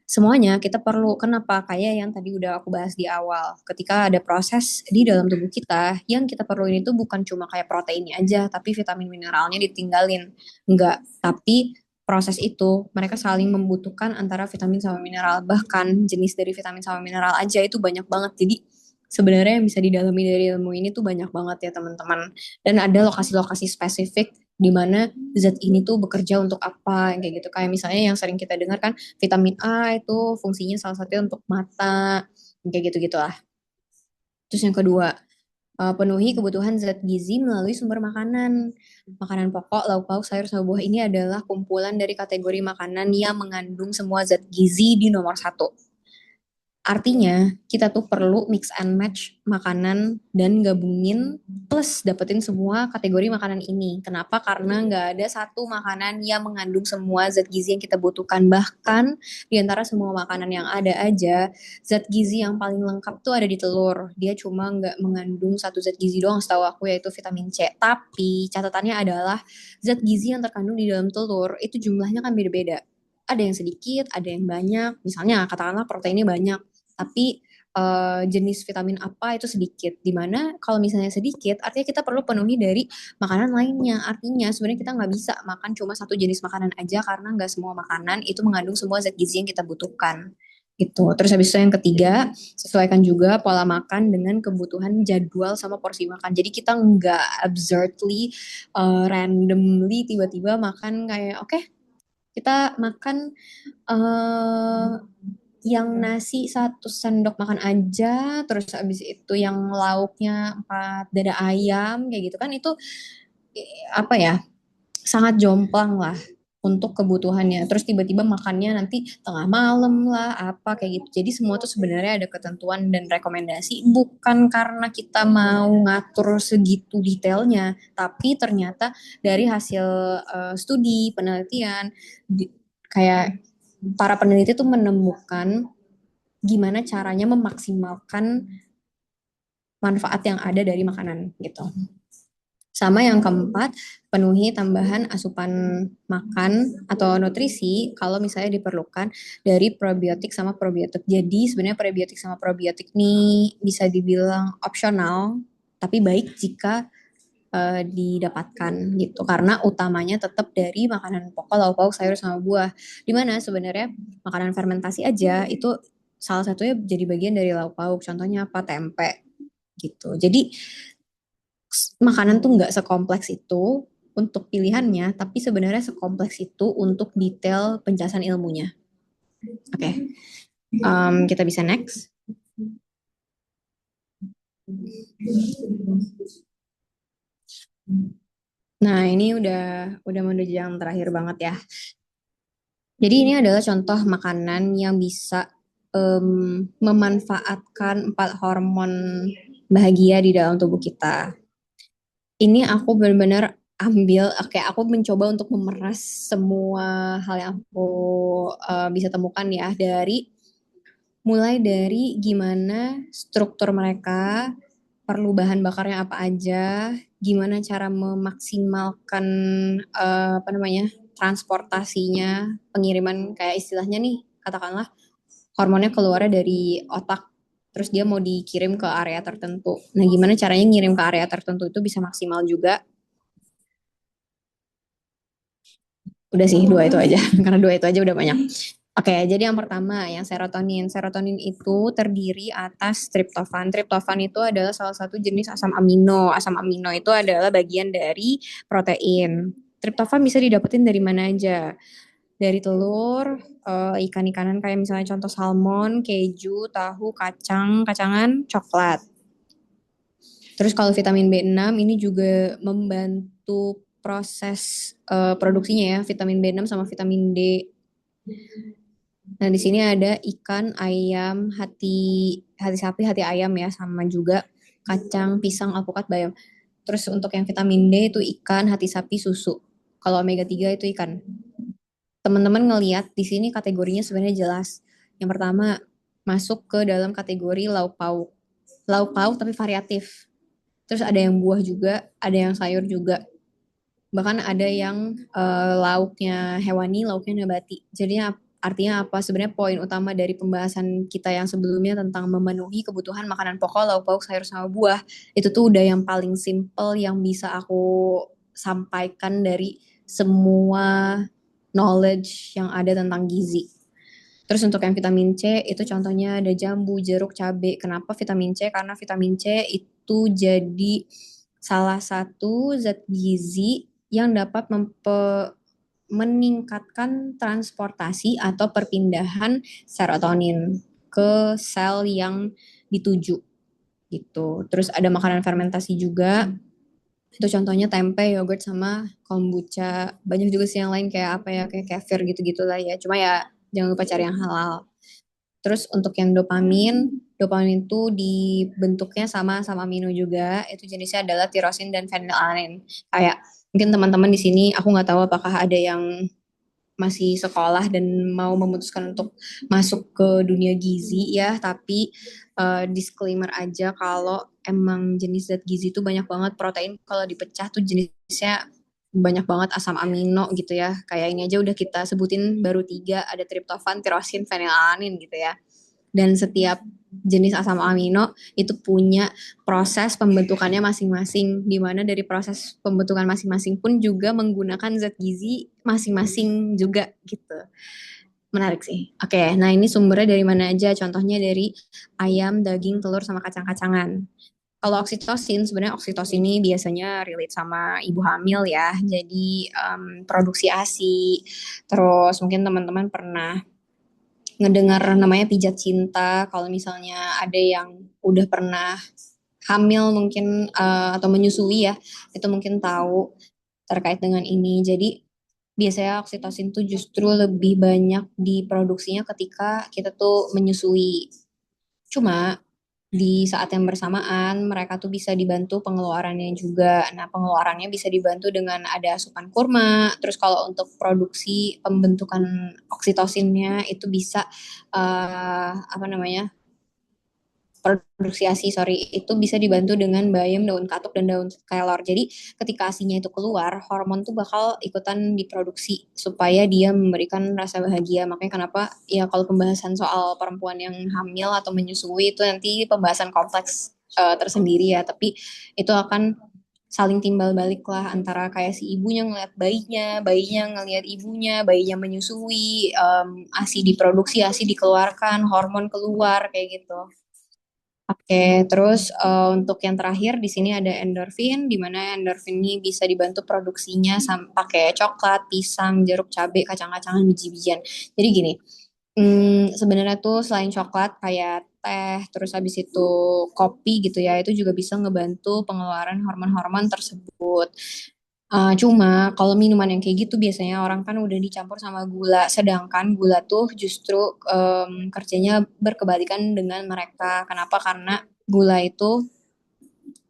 Semuanya kita perlu. Kenapa? Kayak yang tadi udah aku bahas di awal. Ketika ada proses di dalam tubuh kita, yang kita perluin itu bukan cuma kayak proteinnya aja, tapi vitamin mineralnya ditinggalin. Enggak, tapi proses itu mereka saling membutuhkan antara vitamin sama mineral. Bahkan jenis dari vitamin sama mineral aja itu banyak banget. Jadi sebenarnya yang bisa didalami dari ilmu ini tuh banyak banget ya teman-teman. Dan ada lokasi-lokasi spesifik di mana zat ini tuh bekerja untuk apa kayak gitu. Kayak misalnya yang sering kita dengar kan vitamin A itu fungsinya salah satunya untuk mata kayak gitu-gitulah. Terus yang kedua, penuhi kebutuhan zat gizi melalui sumber makanan. Makanan pokok, lauk pauk, sayur, sama buah ini adalah kumpulan dari kategori makanan yang mengandung semua zat gizi di nomor satu. Artinya, kita tuh perlu mix and match makanan dan gabungin plus dapetin semua kategori makanan ini. Kenapa? Karena nggak ada satu makanan yang mengandung semua zat gizi yang kita butuhkan. Bahkan di antara semua makanan yang ada aja, zat gizi yang paling lengkap tuh ada di telur. Dia cuma nggak mengandung satu zat gizi doang setahu aku, yaitu vitamin C. Tapi catatannya adalah zat gizi yang terkandung di dalam telur itu jumlahnya kan beda-beda. Ada yang sedikit, ada yang banyak. Misalnya katakanlah proteinnya banyak, tapi jenis vitamin apa itu sedikit. Dimana kalau misalnya sedikit, artinya kita perlu penuhi dari makanan lainnya. Artinya sebenarnya kita nggak bisa makan cuma satu jenis makanan aja karena nggak semua makanan itu mengandung semua zat gizi yang kita butuhkan. Gitu. Terus habis itu yang ketiga, sesuaikan juga pola makan dengan kebutuhan jadwal sama porsi makan. Jadi kita nggak absurdly, randomly tiba-tiba makan kayak oke, kita makan eh yang nasi 1 sendok makan aja, terus habis itu yang lauknya 4 dada ayam, kayak gitu kan itu apa ya, sangat jomplang lah untuk kebutuhannya. Terus tiba-tiba makannya nanti tengah malam lah, apa kayak gitu. Jadi semua tuh sebenarnya ada ketentuan dan rekomendasi, bukan karena kita mau ngatur segitu detailnya, tapi ternyata dari hasil studi, penelitian, kayak para peneliti tuh menemukan gimana caranya memaksimalkan manfaat yang ada dari makanan gitu. Sama yang keempat, penuhi tambahan asupan makan atau nutrisi kalau misalnya diperlukan dari probiotik sama probiotik. Jadi sebenarnya probiotik sama probiotik ini bisa dibilang opsional, tapi baik jika didapatkan gitu. Karena utamanya tetap dari makanan pokok, lauk pauk, sayur, sama buah. Dimana sebenarnya makanan fermentasi aja itu salah satunya jadi bagian dari lauk pauk. Contohnya apa? Tempe gitu. Jadi makanan tuh nggak sekompleks itu untuk pilihannya, tapi sebenarnya sekompleks itu untuk detail penjelasan ilmunya. Oke, kita bisa next. Nah, ini udah menuju yang terakhir banget ya. Jadi ini adalah contoh makanan yang bisa memanfaatkan 4 hormon bahagia di dalam tubuh kita. Ini aku benar-benar ambil, kayak aku mencoba untuk memeras semua hal yang aku bisa temukan ya, mulai dari gimana struktur mereka, perlu bahan bakarnya apa aja, gimana cara memaksimalkan apa namanya, transportasinya, pengiriman kayak istilahnya nih, katakanlah hormonnya keluarnya dari otak, terus dia mau dikirim ke area tertentu. Nah, gimana caranya ngirim ke area tertentu itu bisa maksimal juga. Udah sih dua itu aja, karena dua itu aja udah banyak. Oke, jadi yang pertama yang serotonin. Serotonin itu terdiri atas triptofan. Triptofan itu adalah salah satu jenis asam amino. Asam amino itu adalah bagian dari protein. Triptofan bisa didapetin dari mana aja? Dari telur, ikan-ikanan kayak misalnya contoh salmon, keju, tahu, kacangan, coklat. Terus kalau vitamin B6 ini juga membantu proses produksinya ya, vitamin B6 sama vitamin D. Nah, di sini ada ikan, ayam, hati hati sapi, hati ayam ya, sama juga kacang, pisang, alpukat, bayam. Terus untuk yang vitamin D itu ikan, hati sapi, susu. Kalau omega 3 itu ikan. Teman-teman ngelihat di sini kategorinya sebenarnya jelas. Yang pertama, masuk ke dalam kategori lauk pauk. Lauk pauk tapi variatif. Terus ada yang buah juga, ada yang sayur juga. Bahkan ada yang lauknya hewani, lauknya nabati. Jadi artinya apa? Sebenarnya poin utama dari pembahasan kita yang sebelumnya tentang memenuhi kebutuhan makanan pokok, lauk pauk, sayur sama buah, itu tuh udah yang paling simple yang bisa aku sampaikan dari semua knowledge yang ada tentang gizi. Terus untuk yang vitamin C itu contohnya ada jambu, jeruk, cabai. Kenapa vitamin C? Karena vitamin C itu jadi salah satu zat gizi yang dapat meningkatkan transportasi atau perpindahan serotonin ke sel yang dituju gitu. Terus ada makanan fermentasi juga. Itu contohnya tempe, yogurt sama kombucha. Banyak juga sih yang lain kayak apa ya, kayak kefir gitu-gitu lah ya. Cuma ya jangan lupa cari yang halal. Terus untuk yang dopamin, dopamin itu dibentuknya sama sama amino juga. Itu jenisnya adalah tirosin dan fenilalanin. Kayak mungkin teman-teman di sini, aku nggak tahu apakah ada yang masih sekolah dan mau memutuskan untuk masuk ke dunia gizi ya, tapi disclaimer aja kalau emang jenis zat gizi itu banyak banget protein kalau dipecah tuh jenisnya banyak banget asam amino gitu ya. Kayak ini aja udah kita sebutin baru tiga, ada triptofan, tirosin, fenilalanin gitu ya. Dan setiap jenis asam amino itu punya proses pembentukannya masing-masing, di mana dari proses pembentukan masing-masing pun juga menggunakan zat gizi masing-masing juga gitu. Menarik sih. Oke, nah ini sumbernya dari mana aja? Contohnya dari ayam, daging, telur, sama kacang-kacangan. Kalau oksitosin, sebenarnya oksitosin ini biasanya relate sama ibu hamil ya. Jadi produksi ASI. Terus mungkin teman-teman pernah ngedengar namanya pijat cinta. Kalau misalnya ada yang udah pernah hamil mungkin atau menyusui ya, itu mungkin tahu terkait dengan ini. Jadi biasanya oksitosin tuh justru lebih banyak diproduksinya ketika kita tuh menyusui. Cuma di saat yang bersamaan mereka tuh bisa dibantu pengeluarannya juga. Nah, pengeluarannya bisa dibantu dengan ada asupan kurma. Terus kalau untuk produksi pembentukan oksitosinnya itu bisa apa namanya? Produksi ASI, sorry, itu bisa dibantu dengan bayam, daun katuk, dan daun kelor. Jadi ketika ASINya itu keluar, hormon tuh bakal ikutan diproduksi supaya dia memberikan rasa bahagia. Makanya kenapa ya kalau pembahasan soal perempuan yang hamil atau menyusui itu nanti pembahasan kompleks tersendiri ya. Tapi itu akan saling timbal balik lah antara kayak si ibunya ngeliat bayinya, bayinya ngeliat ibunya, bayinya menyusui, ASI diproduksi, ASI dikeluarkan, hormon keluar kayak gitu. Oke, terus untuk yang terakhir di sini ada endorfin, di mana endorfin ini bisa dibantu produksinya pakai coklat, pisang, jeruk, cabai, kacang-kacangan, biji-bijian. Jadi gini, sebenarnya tuh selain coklat kayak teh, terus habis itu kopi gitu ya, itu juga bisa ngebantu pengeluaran hormon-hormon tersebut. Cuma kalau minuman yang kayak gitu biasanya orang kan udah dicampur sama gula, sedangkan gula tuh justru kerjanya berkebalikan dengan mereka. Kenapa? Karena gula itu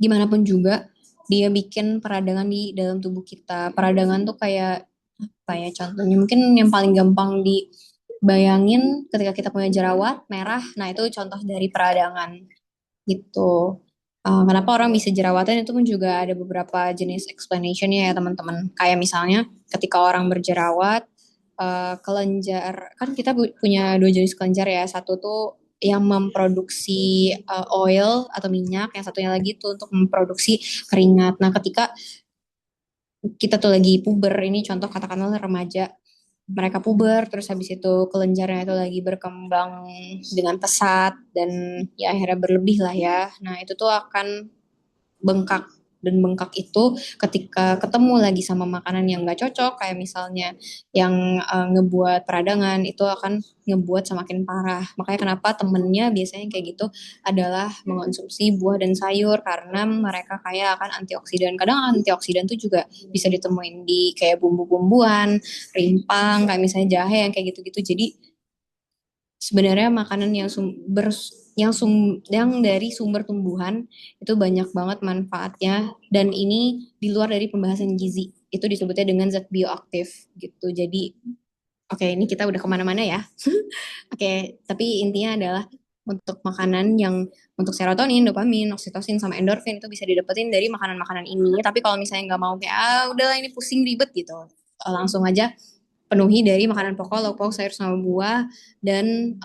gimana pun juga dia bikin peradangan di dalam tubuh kita. Peradangan tuh kayak apa ya contohnya? Mungkin yang paling gampang dibayangin ketika kita punya jerawat merah, nah itu contoh dari peradangan gitu. Kenapa orang bisa jerawatan itu pun juga ada beberapa jenis explanation ya teman-teman. Kayak misalnya ketika orang berjerawat, kelenjar, kan kita punya dua jenis kelenjar ya. Satu tuh yang memproduksi oil atau minyak, yang satunya lagi tuh untuk memproduksi keringat. Nah, ketika kita tuh lagi puber, ini contoh katakanlah remaja, mereka puber, terus habis itu kelenjarnya itu lagi berkembang dengan pesat dan ya akhirnya berlebih lah ya. Nah itu tuh akan bengkak, dan bengkak itu ketika ketemu lagi sama makanan yang nggak cocok kayak misalnya yang ngebuat peradangan itu akan ngebuat semakin parah. Makanya kenapa temennya biasanya kayak gitu adalah mengonsumsi buah dan sayur karena mereka kaya akan antioksidan. Kadang antioksidan tuh juga bisa ditemuin di kayak bumbu-bumbuan, rimpang, kayak misalnya jahe yang kayak gitu-gitu. Jadi sebenarnya makanan yang sumber yang dari sumber tumbuhan itu banyak banget manfaatnya, dan ini di luar dari pembahasan gizi itu disebutnya dengan zat bioaktif gitu. Jadi oke, ini kita udah kemana-mana ya. Oke, tapi intinya adalah untuk makanan yang untuk serotonin, dopamin, oksitosin, sama endorfin itu bisa didapetin dari makanan-makanan ini. Tapi kalau misalnya nggak mau kayak udahlah ini pusing ribet gitu, langsung aja penuhi dari makanan pokok, lauk pauk, sayur sama buah, dan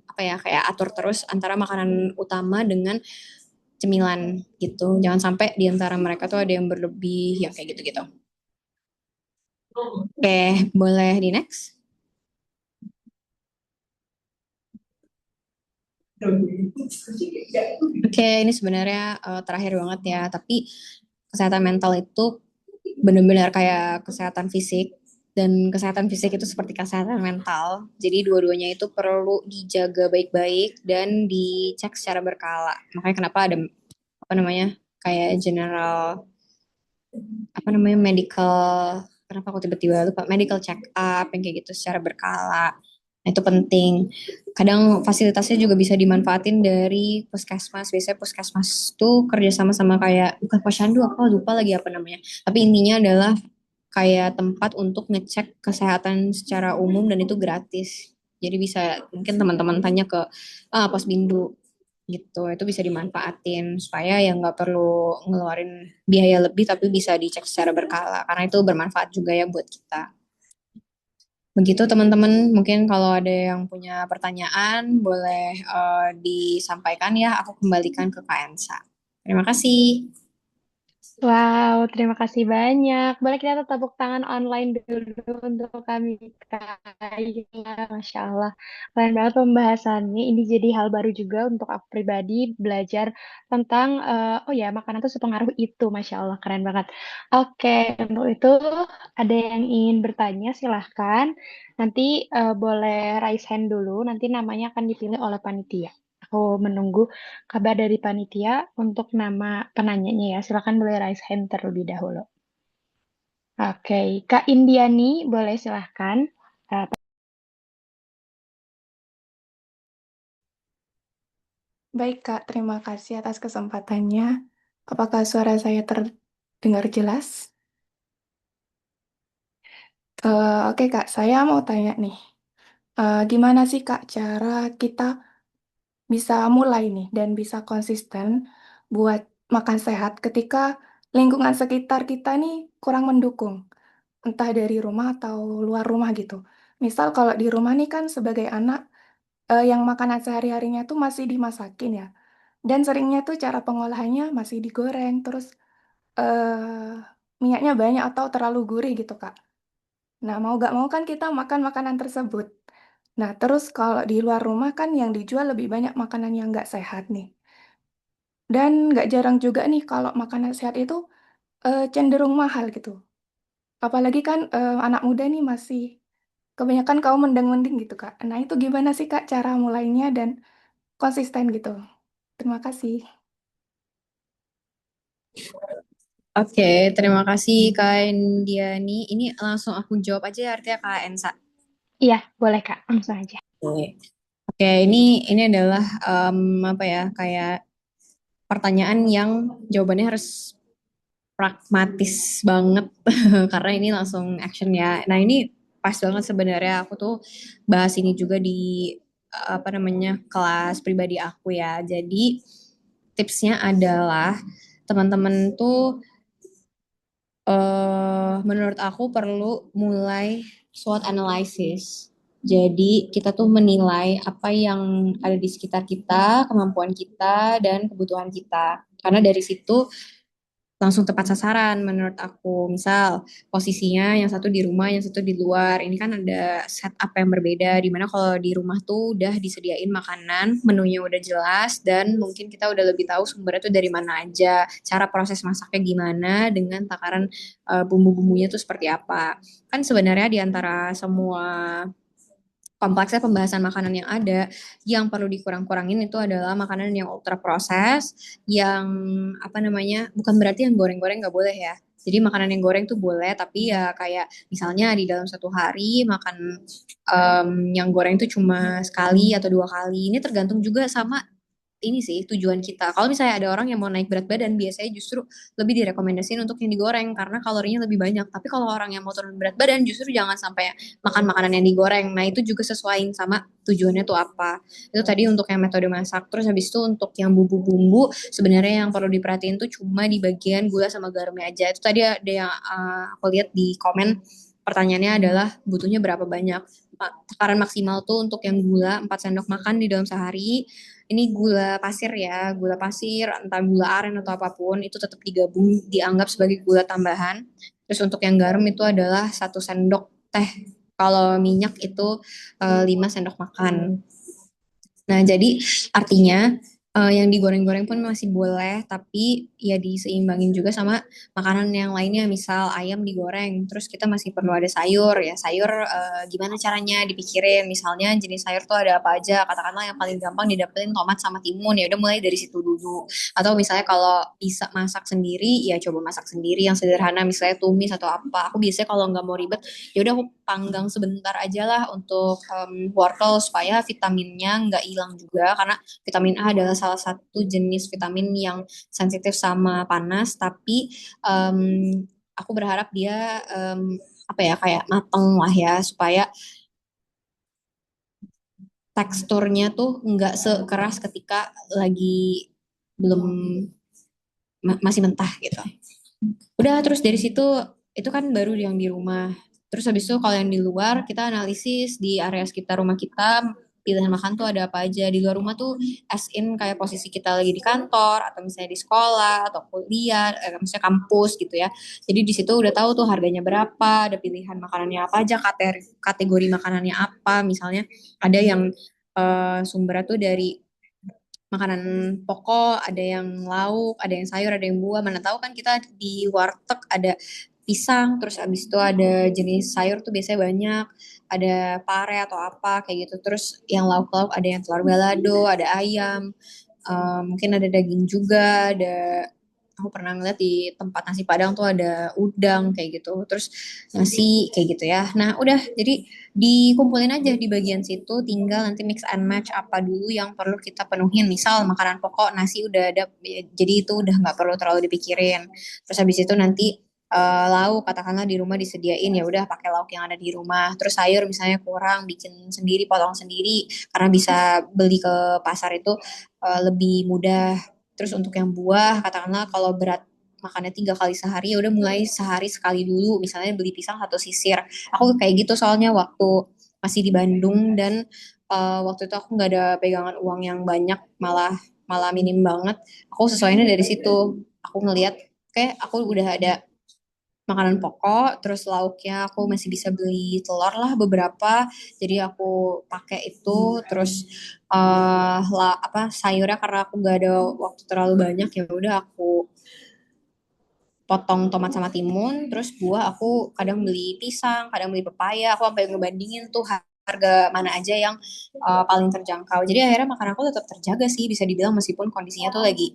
apa ya kayak atur terus antara makanan utama dengan cemilan gitu. Jangan sampai di antara mereka tuh ada yang berlebih yang kayak gitu-gitu. Oke, boleh di next. Oke, ini sebenarnya terakhir banget ya, tapi kesehatan mental itu benar-benar kayak kesehatan fisik, dan kesehatan fisik itu seperti kesehatan mental. Jadi dua-duanya itu perlu dijaga baik-baik dan dicek secara berkala. Makanya kenapa ada apa namanya kayak general apa namanya medical, kenapa aku tiba-tiba lupa, medical check up yang kayak gitu secara berkala. Nah, itu penting. Kadang fasilitasnya juga bisa dimanfaatin dari puskesmas. Biasanya puskesmas tuh kerja sama kayak bukan posyandu, aku lupa lagi apa namanya. Tapi intinya adalah kayak tempat untuk ngecek kesehatan secara umum dan itu gratis. Jadi bisa mungkin teman-teman tanya ke Posbindu gitu, itu bisa dimanfaatin supaya ya nggak perlu ngeluarin biaya lebih tapi bisa dicek secara berkala karena itu bermanfaat juga ya buat kita. Begitu teman-teman, mungkin kalau ada yang punya pertanyaan boleh disampaikan ya, aku kembalikan ke Kak Ensa. Terima kasih. Wow, terima kasih banyak. Boleh kita tepuk tangan online dulu untuk kami, Kak. Gila, Masya Allah. Keren banget pembahasannya. Ini jadi hal baru juga untuk aku pribadi belajar tentang, oh ya, makanan itu sepengaruh itu. Masya Allah, keren banget. Oke, untuk itu ada yang ingin bertanya, silahkan. Nanti boleh raise hand dulu, nanti namanya akan dipilih oleh panitia. Aku menunggu kabar dari panitia untuk nama penanyanya ya. Silakan boleh raise hand terlebih dahulu. Oke, Kak Indiani, boleh silahkan. Uh, Baik, Kak. Terima kasih atas kesempatannya. Apakah suara saya terdengar jelas? Oke, Kak. Saya mau tanya nih. Gimana sih, Kak, cara kita bisa mulai nih dan bisa konsisten buat makan sehat ketika lingkungan sekitar kita nih kurang mendukung, entah dari rumah atau luar rumah gitu. Misal kalau di rumah nih kan sebagai anak, yang makanan sehari-harinya tuh masih dimasakin ya. Dan seringnya tuh cara pengolahannya masih digoreng, terus minyaknya banyak atau terlalu gurih gitu, Kak. Nah, mau gak mau kan kita makan makanan tersebut. Nah, terus kalau di luar rumah kan yang dijual lebih banyak makanan yang nggak sehat nih. Dan nggak jarang juga nih kalau makanan sehat itu cenderung mahal gitu. Apalagi kan anak muda nih masih kebanyakan kaum mendang-mending gitu, Kak. Nah, itu gimana sih, Kak, cara mulainya dan konsisten gitu? Terima kasih. Oke, terima kasih Kak Indiani. Ini langsung aku jawab aja ya, artinya Kak Ensa. iya, boleh Kak, langsung aja. Oke, Oke, ini adalah apa ya kayak pertanyaan yang jawabannya harus pragmatis banget karena ini langsung action ya. Nah ini pas banget sebenarnya aku tuh bahas ini juga di apa namanya kelas pribadi aku ya. Jadi tipsnya adalah teman-teman tuh menurut aku perlu mulai SWOT analysis. Jadi kita tuh menilai apa yang ada di sekitar kita, kemampuan kita, dan kebutuhan kita. Karena dari situ langsung tepat sasaran menurut aku. Misal posisinya yang satu di rumah, yang satu di luar. Ini kan ada setup yang berbeda. Dimana kalau di rumah tuh udah disediain makanan, menunya udah jelas, dan mungkin kita udah lebih tahu sumbernya tuh dari mana aja, cara proses masaknya gimana, dengan takaran bumbu-bumbunya tuh seperti apa. Kan sebenarnya di antara semua kompleksnya pembahasan makanan yang ada, yang perlu dikurang-kurangin itu adalah makanan yang ultra proses, yang apa namanya, bukan berarti yang goreng-goreng nggak boleh ya. Jadi makanan yang goreng tuh boleh, tapi ya kayak misalnya di dalam satu hari makan yang goreng tuh cuma sekali atau dua kali. Ini tergantung juga sama ini sih tujuan kita. Kalau misalnya ada orang yang mau naik berat badan, biasanya justru lebih direkomendasiin untuk yang digoreng karena kalorinya lebih banyak. Tapi kalau orang yang mau turun berat badan, justru jangan sampai makan makanan yang digoreng. Nah, itu juga sesuaiin sama tujuannya tuh apa. Itu tadi untuk yang metode masak. Terus habis itu untuk yang bumbu-bumbu, sebenarnya yang perlu diperhatiin tuh cuma di bagian gula sama garamnya aja. Itu tadi ada yang aku lihat di komen, pertanyaannya adalah butuhnya berapa banyak. Takaran maksimal tuh untuk yang gula 4 sendok makan di dalam sehari. Ini gula pasir ya, gula pasir, entah gula aren atau apapun, itu tetap digabung, dianggap sebagai gula tambahan. Terus untuk yang garam itu adalah 1 sendok teh. Kalau minyak itu 5 sendok makan. Nah, jadi artinya yang digoreng-goreng pun masih boleh, tapi ya diseimbangin juga sama makanan yang lainnya, misal ayam digoreng, terus kita masih perlu ada sayur ya. Sayur gimana caranya dipikirin, misalnya jenis sayur tuh ada apa aja, katakanlah yang paling gampang didapetin tomat sama timun, ya udah mulai dari situ dulu. Atau misalnya kalau bisa masak sendiri, ya coba masak sendiri yang sederhana, misalnya tumis atau apa. Aku biasanya kalau nggak mau ribet, ya udah aku panggang sebentar aja lah untuk wortel supaya vitaminnya nggak hilang juga, karena vitamin A adalah salah satu jenis vitamin yang sensitif sama panas, tapi aku berharap dia apa ya, kayak mateng lah ya, supaya teksturnya tuh nggak sekeras ketika lagi belum masih mentah gitu. Udah, terus dari situ itu kan baru yang di rumah. Terus habis itu kalau yang di luar kita analisis di area sekitar rumah kita, pilihan makan tuh ada apa aja. Di luar rumah tuh as in kayak posisi kita lagi di kantor atau misalnya di sekolah atau kuliah, misalnya kampus gitu ya. Jadi di situ udah tahu tuh harganya berapa, ada pilihan makanannya apa aja, kategori makanannya apa. Misalnya ada yang sumbernya tuh dari makanan pokok, ada yang lauk, ada yang sayur, ada yang buah. Mana tahu kan kita di warteg ada pisang, terus abis itu ada jenis sayur tuh biasanya banyak, ada pare atau apa kayak gitu. Terus yang lauk-lauk ada yang telur balado, ada ayam, mungkin ada daging juga, ada aku pernah ngeliat di tempat nasi Padang tuh ada udang kayak gitu, terus nasi kayak gitu ya. Nah udah, jadi dikumpulin aja di bagian situ, tinggal nanti mix and match apa dulu yang perlu kita penuhin. Misal makanan pokok nasi udah ada, ya, jadi itu udah nggak perlu terlalu dipikirin. Terus habis itu nanti lauk katakanlah di rumah disediain, ya udah pakai lauk yang ada di rumah. Terus sayur misalnya kurang, bikin sendiri, potong sendiri, karena bisa beli ke pasar itu lebih mudah. Terus untuk yang buah, katakanlah kalau berat makannya 3 kali sehari, ya udah mulai sehari sekali dulu. Misalnya beli pisang 1 sisir. Aku kayak gitu soalnya waktu masih di Bandung, dan waktu itu aku nggak ada pegangan uang yang banyak, malah malah minim banget. Aku sesuainya dari situ. Aku ngelihat kayak aku udah ada makanan pokok, terus lauknya aku masih bisa beli telur lah beberapa, jadi aku pakai itu. Terus lah apa sayurnya, karena aku gak ada waktu terlalu banyak, ya udah aku potong tomat sama timun. Terus buah aku kadang beli pisang, kadang beli pepaya, aku sampai ngebandingin tuh harga mana aja yang paling terjangkau. Jadi akhirnya makan aku tetap terjaga sih, bisa dibilang, meskipun kondisinya tuh lagi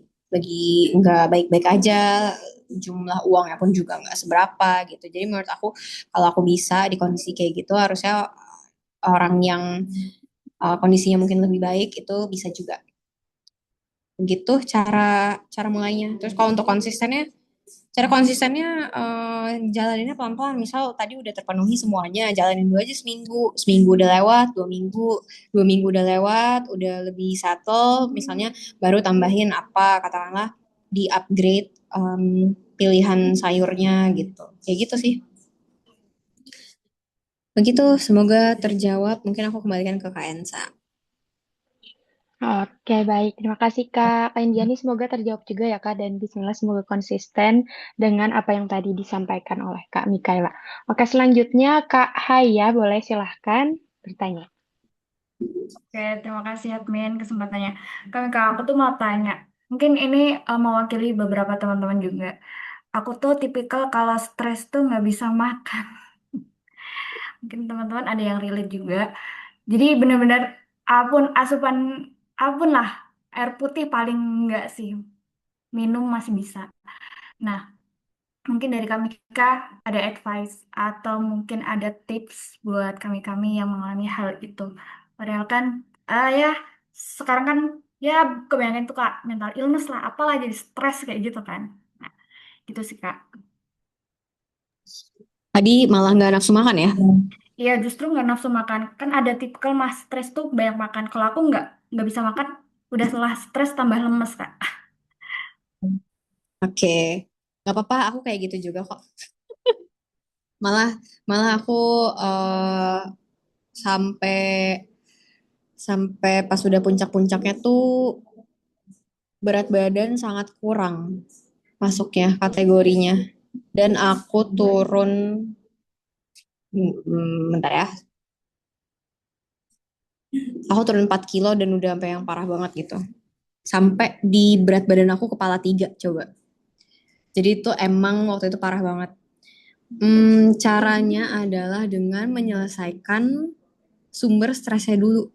nggak baik-baik aja, jumlah uangnya pun juga nggak seberapa gitu. Jadi menurut aku, kalau aku bisa di kondisi kayak gitu, harusnya orang yang kondisinya mungkin lebih baik itu bisa juga. Begitu cara cara mulainya. Terus kalau untuk konsistennya, cara konsistennya jalaninnya pelan-pelan. Misal tadi udah terpenuhi semuanya, jalanin dulu aja seminggu. Seminggu udah lewat, 2 minggu, 2 minggu udah lewat, udah lebih settle. Misalnya baru tambahin apa, katakanlah di upgrade pilihan sayurnya gitu. Kayak gitu sih. Begitu, semoga terjawab. Mungkin aku kembalikan ke Kak Ensa. Oke, baik. Terima kasih, Kak. Kak Indiani semoga terjawab juga ya, Kak. Dan bismillah semoga konsisten dengan apa yang tadi disampaikan oleh Kak Mikaela. Oke, selanjutnya Kak Haya, boleh silahkan bertanya. Oke, terima kasih admin kesempatannya. Kak, aku tuh mau tanya. Mungkin ini mewakili beberapa teman-teman juga. Aku tuh tipikal kalau stres tuh nggak bisa makan. Mungkin teman-teman ada yang relate juga. Jadi benar-benar asupan apapun lah, air putih paling enggak sih. Minum masih bisa. Nah, mungkin dari kami Kak ada advice atau mungkin ada tips buat kami-kami yang mengalami hal itu. Padahal kan ya sekarang kan ya kebanyakan tuh Kak mental illness lah, apalah jadi stres kayak gitu kan. Nah, gitu sih Kak. Tadi malah nggak nafsu makan ya? Iya justru nggak nafsu makan. Kan ada tipikal mas stres tuh banyak makan. Kalau aku nggak bisa makan, udah setelah stres tambah lemes Kak. Oke, nggak apa-apa. Aku kayak gitu juga kok. Malah, malah aku eh, sampai sampai pas udah puncak-puncaknya tuh berat badan sangat kurang masuknya kategorinya. Dan aku turun, bentar ya, aku turun 4 kilo dan udah sampai yang parah banget gitu. Sampai di berat badan aku kepala 3 coba. Jadi itu emang waktu itu parah banget. Caranya adalah dengan menyelesaikan sumber stresnya dulu.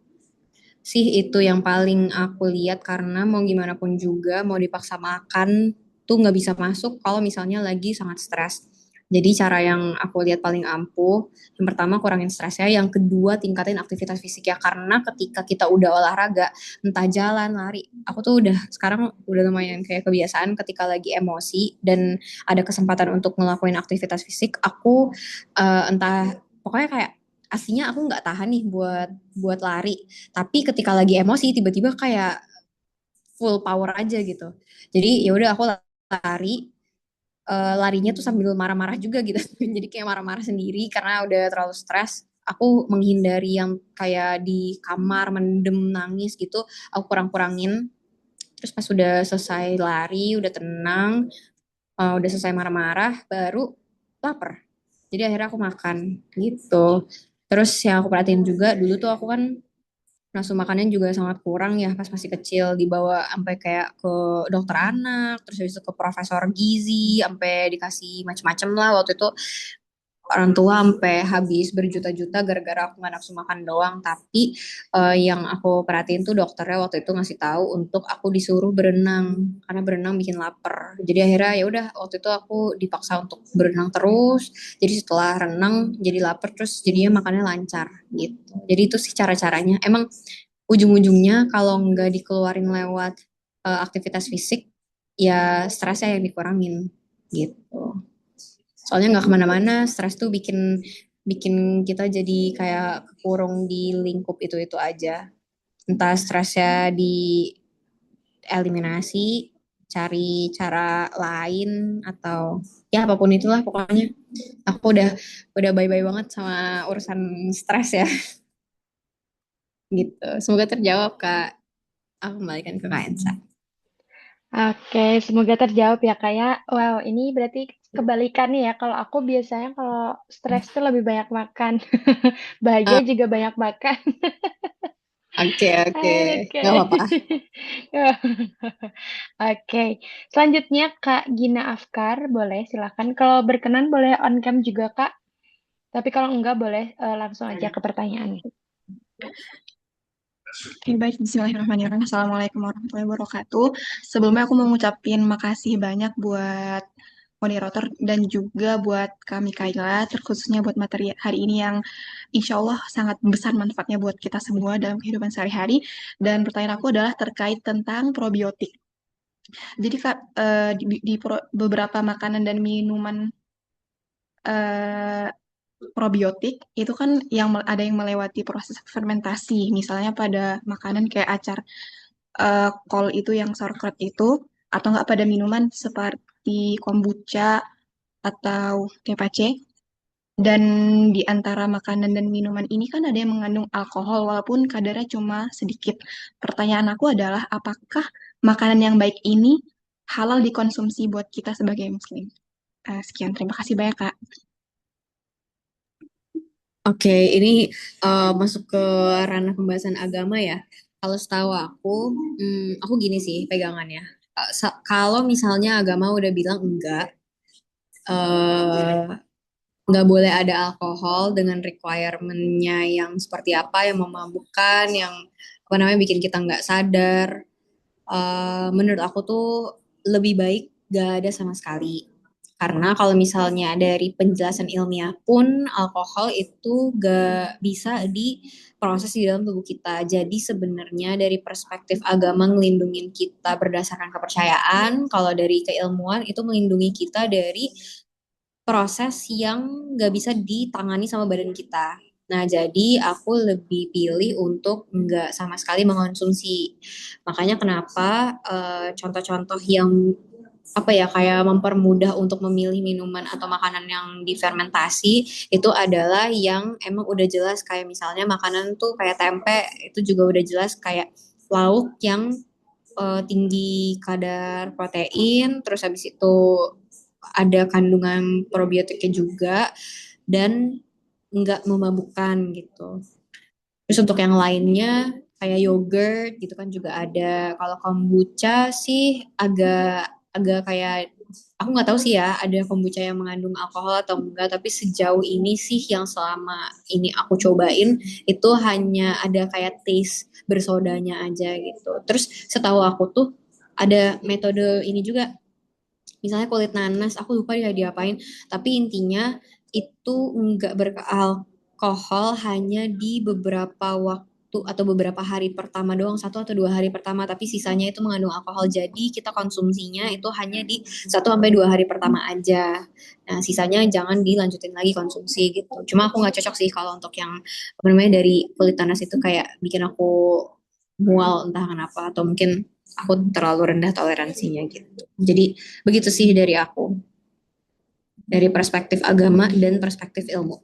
Sih itu yang paling aku lihat karena mau gimana pun juga mau dipaksa makan tuh nggak bisa masuk kalau misalnya lagi sangat stres. Jadi cara yang aku lihat paling ampuh, yang pertama kurangin stresnya, yang kedua tingkatin aktivitas fisik ya karena ketika kita udah olahraga, entah jalan, lari, aku tuh udah sekarang udah lumayan kayak kebiasaan ketika lagi emosi dan ada kesempatan untuk ngelakuin aktivitas fisik, aku entah pokoknya kayak aslinya aku nggak tahan nih buat buat lari tapi ketika lagi emosi tiba-tiba kayak full power aja gitu. Jadi ya udah aku lari, larinya tuh sambil marah-marah juga gitu. Jadi kayak marah-marah sendiri karena udah terlalu stres. Aku menghindari yang kayak di kamar mendem nangis gitu. Aku kurang-kurangin. Terus pas udah selesai lari, udah tenang, udah selesai marah-marah, baru lapar. Jadi akhirnya aku makan gitu. Terus yang aku perhatiin juga dulu tuh aku kan nafsu makannya juga sangat kurang ya pas masih kecil, dibawa sampai kayak ke dokter anak, terus habis itu ke profesor gizi, sampai dikasih macam-macam lah waktu itu orang tua sampai habis berjuta-juta gara-gara aku nggak nafsu makan doang. Tapi yang aku perhatiin tuh dokternya waktu itu ngasih tahu untuk aku disuruh berenang karena berenang bikin lapar. Jadi akhirnya ya udah waktu itu aku dipaksa untuk berenang terus. Jadi setelah renang jadi lapar terus jadinya makannya lancar gitu. Jadi itu sih cara-caranya. Emang ujung-ujungnya kalau nggak dikeluarin lewat aktivitas fisik ya stresnya yang dikurangin gitu. Soalnya nggak kemana-mana, stres tuh bikin bikin kita jadi kayak kekurung di lingkup itu aja. Entah stresnya dieliminasi, cari cara lain atau ya apapun itulah pokoknya. Aku udah bye-bye banget sama urusan stres ya gitu. Semoga terjawab Kak. Aku kembalikan ke Kak Ensa. Oke, semoga terjawab ya Kak ya. Wow, ini berarti kebalikannya ya. Kalau aku biasanya kalau stres tuh lebih banyak makan. Bahagia Ah, juga banyak makan. oke oke, Oke. nggak apa-apa. Oke. Selanjutnya Kak Gina Afkar, boleh silakan. Kalau berkenan boleh on cam juga Kak. Tapi kalau enggak boleh langsung aja ke pertanyaannya. Oke, baik. Bismillahirrahmanirrahim. Assalamualaikum warahmatullahi wabarakatuh. Sebelumnya aku mau ngucapin makasih banyak buat moderator dan juga buat kami Kaila, terkhususnya buat materi hari ini yang insya Allah sangat besar manfaatnya buat kita semua dalam kehidupan sehari-hari. Dan pertanyaan aku adalah terkait tentang probiotik. Jadi Kak, beberapa makanan dan minuman eh, probiotik itu kan ada yang melewati proses fermentasi, misalnya pada makanan kayak acar kol itu yang sauerkraut itu, atau enggak pada minuman seperti kombucha atau tepache. Dan di antara makanan dan minuman ini kan ada yang mengandung alkohol walaupun kadarnya cuma sedikit. Pertanyaan aku adalah apakah makanan yang baik ini halal dikonsumsi buat kita sebagai muslim? Sekian, terima kasih banyak Kak. Oke, ini masuk ke ranah pembahasan agama ya. Kalau setahu aku gini sih pegangannya. Kalau misalnya agama udah bilang eh, nggak boleh ada alkohol dengan requirement-nya yang seperti apa, yang memabukkan, yang apa namanya bikin kita nggak sadar. Menurut aku tuh lebih baik gak ada sama sekali. Karena kalau misalnya dari penjelasan ilmiah pun alkohol itu gak bisa diproses di dalam tubuh kita. Jadi sebenarnya dari perspektif agama ngelindungin kita berdasarkan kepercayaan, kalau dari keilmuan itu melindungi kita dari proses yang nggak bisa ditangani sama badan kita. Nah, jadi aku lebih pilih untuk nggak sama sekali mengonsumsi. Makanya kenapa contoh-contoh yang apa ya kayak mempermudah untuk memilih minuman atau makanan yang difermentasi itu adalah yang emang udah jelas kayak misalnya makanan tuh kayak tempe itu juga udah jelas kayak lauk yang tinggi kadar protein, terus habis itu ada kandungan probiotiknya juga dan nggak memabukkan gitu. Terus untuk yang lainnya kayak yogurt gitu kan juga ada. Kalau kombucha sih agak agak kayak aku nggak tahu sih ya ada kombucha yang mengandung alkohol atau enggak. Tapi sejauh ini sih yang selama ini aku cobain itu hanya ada kayak taste bersodanya aja gitu. Terus setahu aku tuh ada metode ini juga misalnya kulit nanas aku lupa dia diapain tapi intinya itu nggak beralkohol hanya di beberapa waktu atau beberapa hari pertama doang 1 atau 2 hari pertama tapi sisanya itu mengandung alkohol jadi kita konsumsinya itu hanya di 1 sampai 2 hari pertama aja nah sisanya jangan dilanjutin lagi konsumsi gitu cuma aku nggak cocok sih kalau untuk yang apa namanya dari kulit nanas itu kayak bikin aku mual entah kenapa atau mungkin aku terlalu rendah toleransinya gitu. Jadi begitu sih dari aku. Dari perspektif agama dan perspektif ilmu.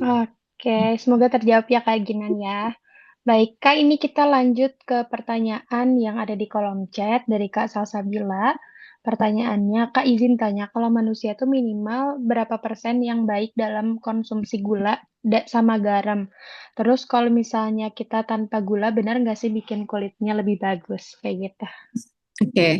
Oke, semoga terjawab ya Kak Ginan ya. Baik, Kak, ini kita lanjut ke pertanyaan yang ada di kolom chat dari Kak Salsabila. Pertanyaannya, Kak izin tanya, kalau manusia itu minimal berapa persen yang baik dalam konsumsi gula sama garam? Terus kalau misalnya kita tanpa gula, benar nggak sih bikin kulitnya lebih bagus? Kayak gitu. Oke.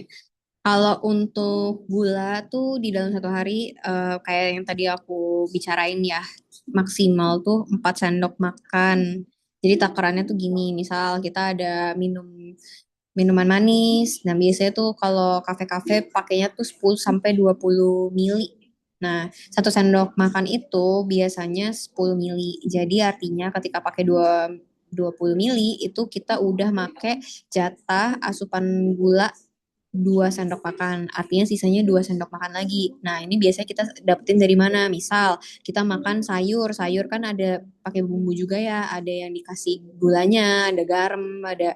Kalau untuk gula tuh di dalam 1 hari kayak yang tadi aku bicarain ya maksimal tuh 4 sendok makan. Jadi takarannya tuh gini, misal kita ada minuman manis. Nah, biasanya tuh kalau kafe-kafe pakainya tuh 10 sampai 20 mili. Nah, 1 sendok makan itu biasanya 10 mili. Jadi artinya ketika pakai 20 mili itu kita udah make jatah asupan gula 2 sendok makan, artinya sisanya 2 sendok makan lagi. Nah, ini biasanya kita dapetin dari mana? Misal, kita makan sayur, sayur kan ada pakai bumbu juga ya, ada yang dikasih gulanya, ada garam, ada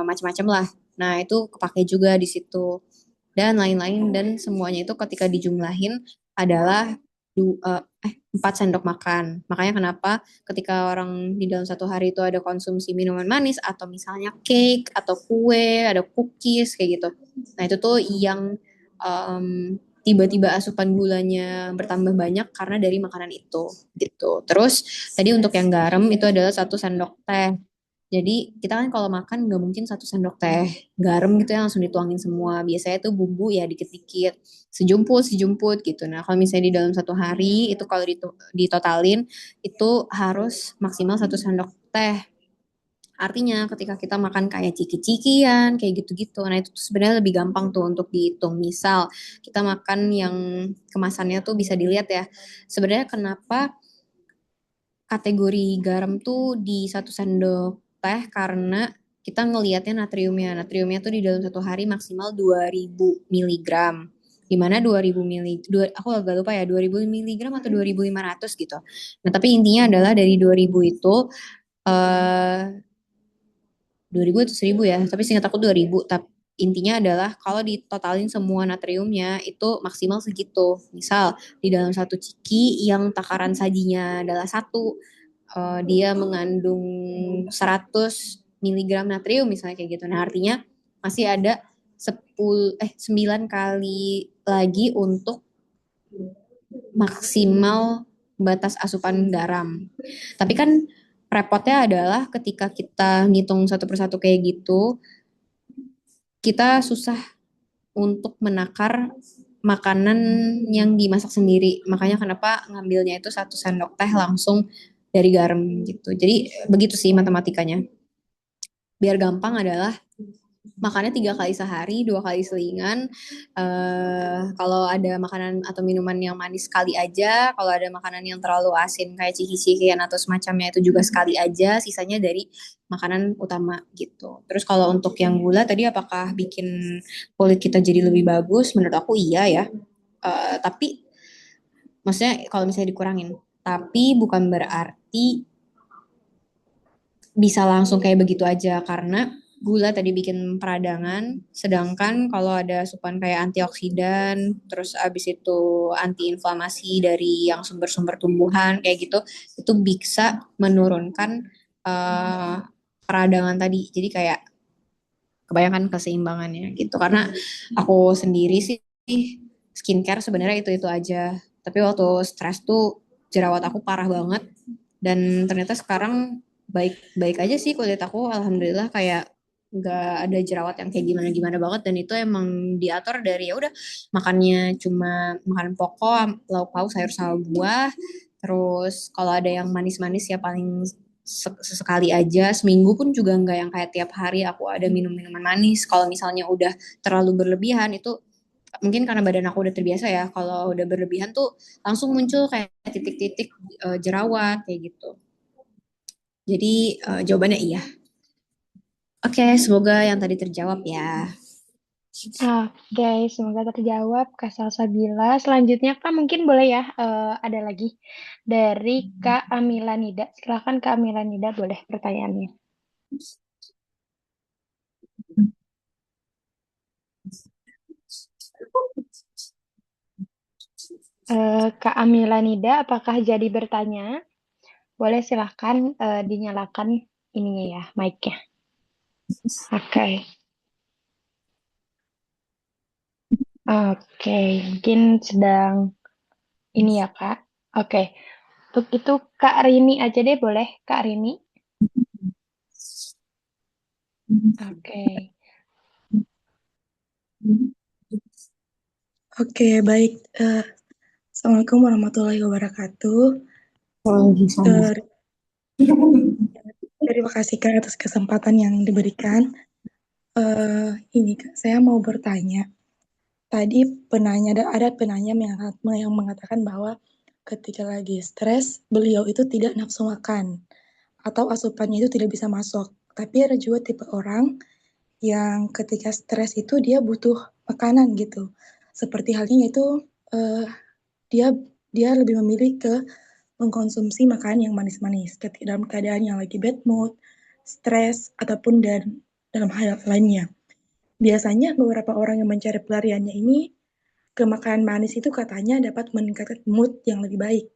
macam-macam lah. Nah, itu kepake juga di situ. Dan lain-lain, dan semuanya itu ketika dijumlahin adalah 4 sendok makan. Makanya kenapa ketika orang di dalam 1 hari itu ada konsumsi minuman manis atau misalnya cake atau kue, ada cookies kayak gitu. Nah itu tuh yang tiba-tiba asupan gulanya bertambah banyak karena dari makanan itu gitu. Terus tadi untuk yang garam itu adalah 1 sendok teh. Jadi kita kan kalau makan nggak mungkin 1 sendok teh garam gitu ya langsung dituangin semua. Biasanya tuh bumbu ya dikit-dikit, sejumput sejumput gitu. Nah kalau misalnya di dalam 1 hari itu kalau ditotalin itu harus maksimal 1 sendok teh. Artinya ketika kita makan kayak ciki-cikian kayak gitu-gitu, nah itu tuh sebenarnya lebih gampang tuh untuk dihitung. Misal kita makan yang kemasannya tuh bisa dilihat ya. Sebenarnya kenapa kategori garam tuh di 1 sendok teh karena kita ngelihatnya natriumnya. Natriumnya tuh di dalam 1 hari maksimal 2000 miligram. Di mana 2000 aku agak lupa ya 2000 miligram atau 2500 gitu. Nah, tapi intinya adalah dari 2000 itu eh 2000 atau 1000 ya, tapi seingat aku 2000. intinya adalah kalau ditotalin semua natriumnya itu maksimal segitu. Misal di dalam satu ciki yang takaran sajinya adalah satu, dia mengandung 100 miligram natrium misalnya kayak gitu. Nah, artinya masih ada 9 kali lagi untuk maksimal batas asupan garam. Tapi kan repotnya adalah ketika kita ngitung satu persatu kayak gitu, kita susah untuk menakar makanan yang dimasak sendiri. Makanya kenapa ngambilnya itu 1 sendok teh langsung dari garam gitu. Jadi begitu sih matematikanya. Biar gampang adalah makannya 3 kali sehari, 2 kali selingan. Kalau ada makanan atau minuman yang manis sekali aja, kalau ada makanan yang terlalu asin kayak ciki-cikian atau semacamnya itu juga sekali aja, sisanya dari makanan utama gitu. Terus kalau untuk yang gula tadi apakah bikin kulit kita jadi lebih bagus? Menurut aku iya ya. Tapi maksudnya kalau misalnya dikurangin, tapi bukan berarti bisa langsung kayak begitu aja karena gula tadi bikin peradangan, sedangkan kalau ada asupan kayak antioksidan, terus abis itu antiinflamasi dari yang sumber-sumber tumbuhan kayak gitu, itu bisa menurunkan eh, peradangan tadi. Jadi kayak kebanyakan keseimbangannya gitu. Karena aku sendiri sih skincare sebenarnya itu-itu aja. Tapi waktu stres tuh jerawat aku parah banget dan ternyata sekarang baik-baik aja sih kulit aku alhamdulillah kayak nggak ada jerawat yang kayak gimana-gimana banget dan itu emang diatur dari ya udah makannya cuma makan pokok lauk pauk sayur sama buah terus kalau ada yang manis-manis ya paling sesekali aja seminggu pun juga nggak yang kayak tiap hari aku ada minum minuman manis kalau misalnya udah terlalu berlebihan itu mungkin karena badan aku udah terbiasa ya kalau udah berlebihan tuh langsung muncul kayak titik-titik jerawat kayak gitu jadi jawabannya iya. Oke, semoga yang tadi terjawab ya. Oke, semoga terjawab Kak Salsabila. Selanjutnya Kak mungkin boleh ya ada lagi dari Kak Amila Nida. Silakan Kak Amila Nida boleh pertanyaannya. Kak Amila Nida, apakah jadi bertanya? Boleh silahkan dinyalakan ininya ya, mic-nya. Oke. Oke, mungkin sedang ini ya Kak. Oke, untuk itu Kak Rini aja deh boleh, Kak Rini. Oke. Oke, baik. Assalamualaikum warahmatullahi wabarakatuh. Eh, Terima kasih Kak atas kesempatan yang diberikan. Ini Kak, saya mau bertanya. Tadi ada penanya yang mengatakan bahwa ketika lagi stres, beliau itu tidak nafsu makan atau asupannya itu tidak bisa masuk. Tapi ada juga tipe orang yang ketika stres itu dia butuh makanan gitu. Seperti halnya itu eh, dia dia lebih memilih ke mengkonsumsi makanan yang manis-manis ketika dalam keadaan yang lagi bad mood, stres ataupun dalam hal lainnya. Biasanya beberapa orang yang mencari pelariannya ini ke makanan manis itu katanya dapat meningkatkan mood yang lebih baik.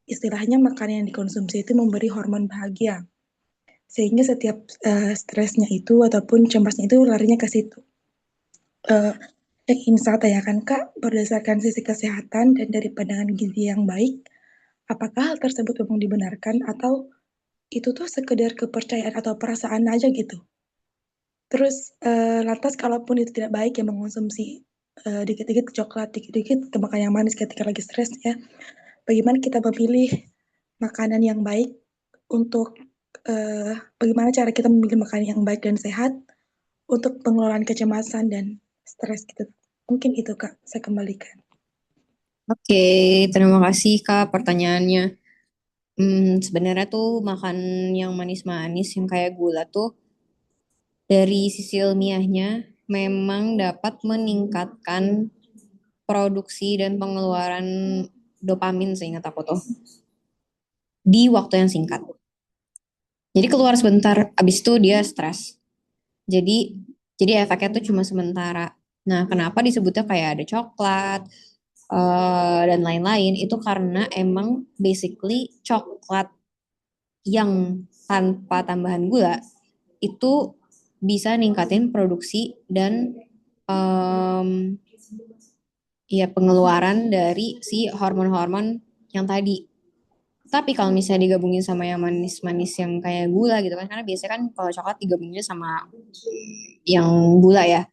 Istilahnya makanan yang dikonsumsi itu memberi hormon bahagia. Sehingga setiap stresnya itu ataupun cemasnya itu larinya ke situ. Uh, yang ingin saya tanyakan Kak, berdasarkan sisi kesehatan dan dari pandangan gizi yang baik, apakah hal tersebut memang dibenarkan atau itu tuh sekedar kepercayaan atau perasaan aja gitu? Terus lantas kalaupun itu tidak baik ya mengkonsumsi dikit-dikit coklat, dikit-dikit makan yang manis ketika lagi stres ya, bagaimana kita memilih makanan yang baik untuk bagaimana cara kita memilih makanan yang baik dan sehat untuk pengelolaan kecemasan dan stres gitu. Mungkin itu Kak, saya kembalikan. Oke, terima kasih Kak pertanyaannya. Sebenarnya tuh makan yang manis-manis yang kayak gula tuh dari sisi ilmiahnya memang dapat meningkatkan produksi dan pengeluaran dopamin seingat aku tuh di waktu yang singkat. Jadi keluar sebentar, abis itu dia stres. Jadi Jadi efeknya tuh cuma sementara. Nah, kenapa disebutnya kayak ada coklat dan lain-lain? Itu karena emang basically coklat yang tanpa tambahan gula itu bisa ningkatin produksi dan em, ya pengeluaran dari si hormon-hormon yang tadi. Tapi kalau misalnya digabungin sama yang manis-manis yang kayak gula gitu kan, karena biasanya kan kalau coklat digabungin sama yang gula ya,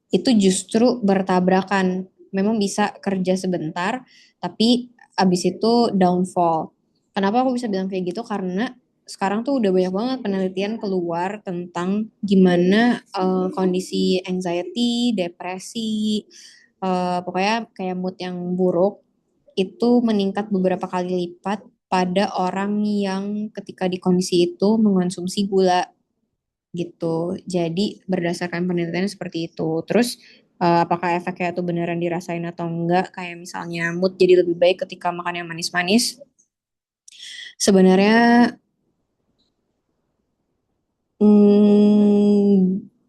itu justru bertabrakan. Memang bisa kerja sebentar, tapi abis itu downfall. Kenapa aku bisa bilang kayak gitu? Karena sekarang tuh udah banyak banget penelitian keluar tentang gimana kondisi anxiety, depresi, pokoknya kayak mood yang buruk itu meningkat beberapa kali lipat pada orang yang ketika di kondisi itu mengonsumsi gula gitu. Jadi berdasarkan penelitian seperti itu. Terus apakah efeknya itu beneran dirasain atau enggak? Kayak misalnya mood jadi lebih baik ketika makan yang manis-manis. Sebenarnya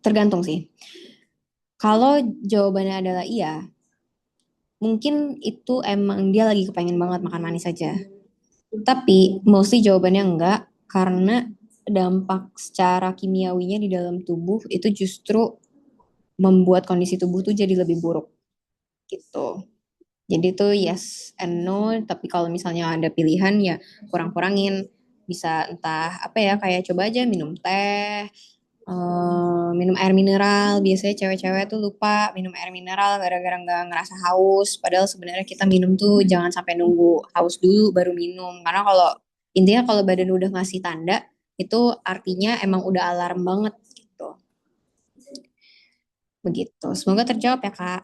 tergantung sih. Kalau jawabannya adalah iya, mungkin itu emang dia lagi kepengen banget makan manis aja. Tapi mostly jawabannya enggak, karena dampak secara kimiawinya di dalam tubuh itu justru membuat kondisi tubuh tuh jadi lebih buruk gitu. Jadi tuh yes and no, tapi kalau misalnya ada pilihan ya kurang-kurangin. Bisa entah apa ya, kayak coba aja minum teh, minum air mineral. Biasanya cewek-cewek tuh lupa minum air mineral gara-gara nggak ngerasa haus. Padahal sebenarnya kita minum tuh jangan sampai nunggu haus dulu baru minum. Karena kalau intinya kalau badan udah ngasih tanda, itu artinya emang udah alarm banget gitu. Begitu. Semoga terjawab ya, Kak.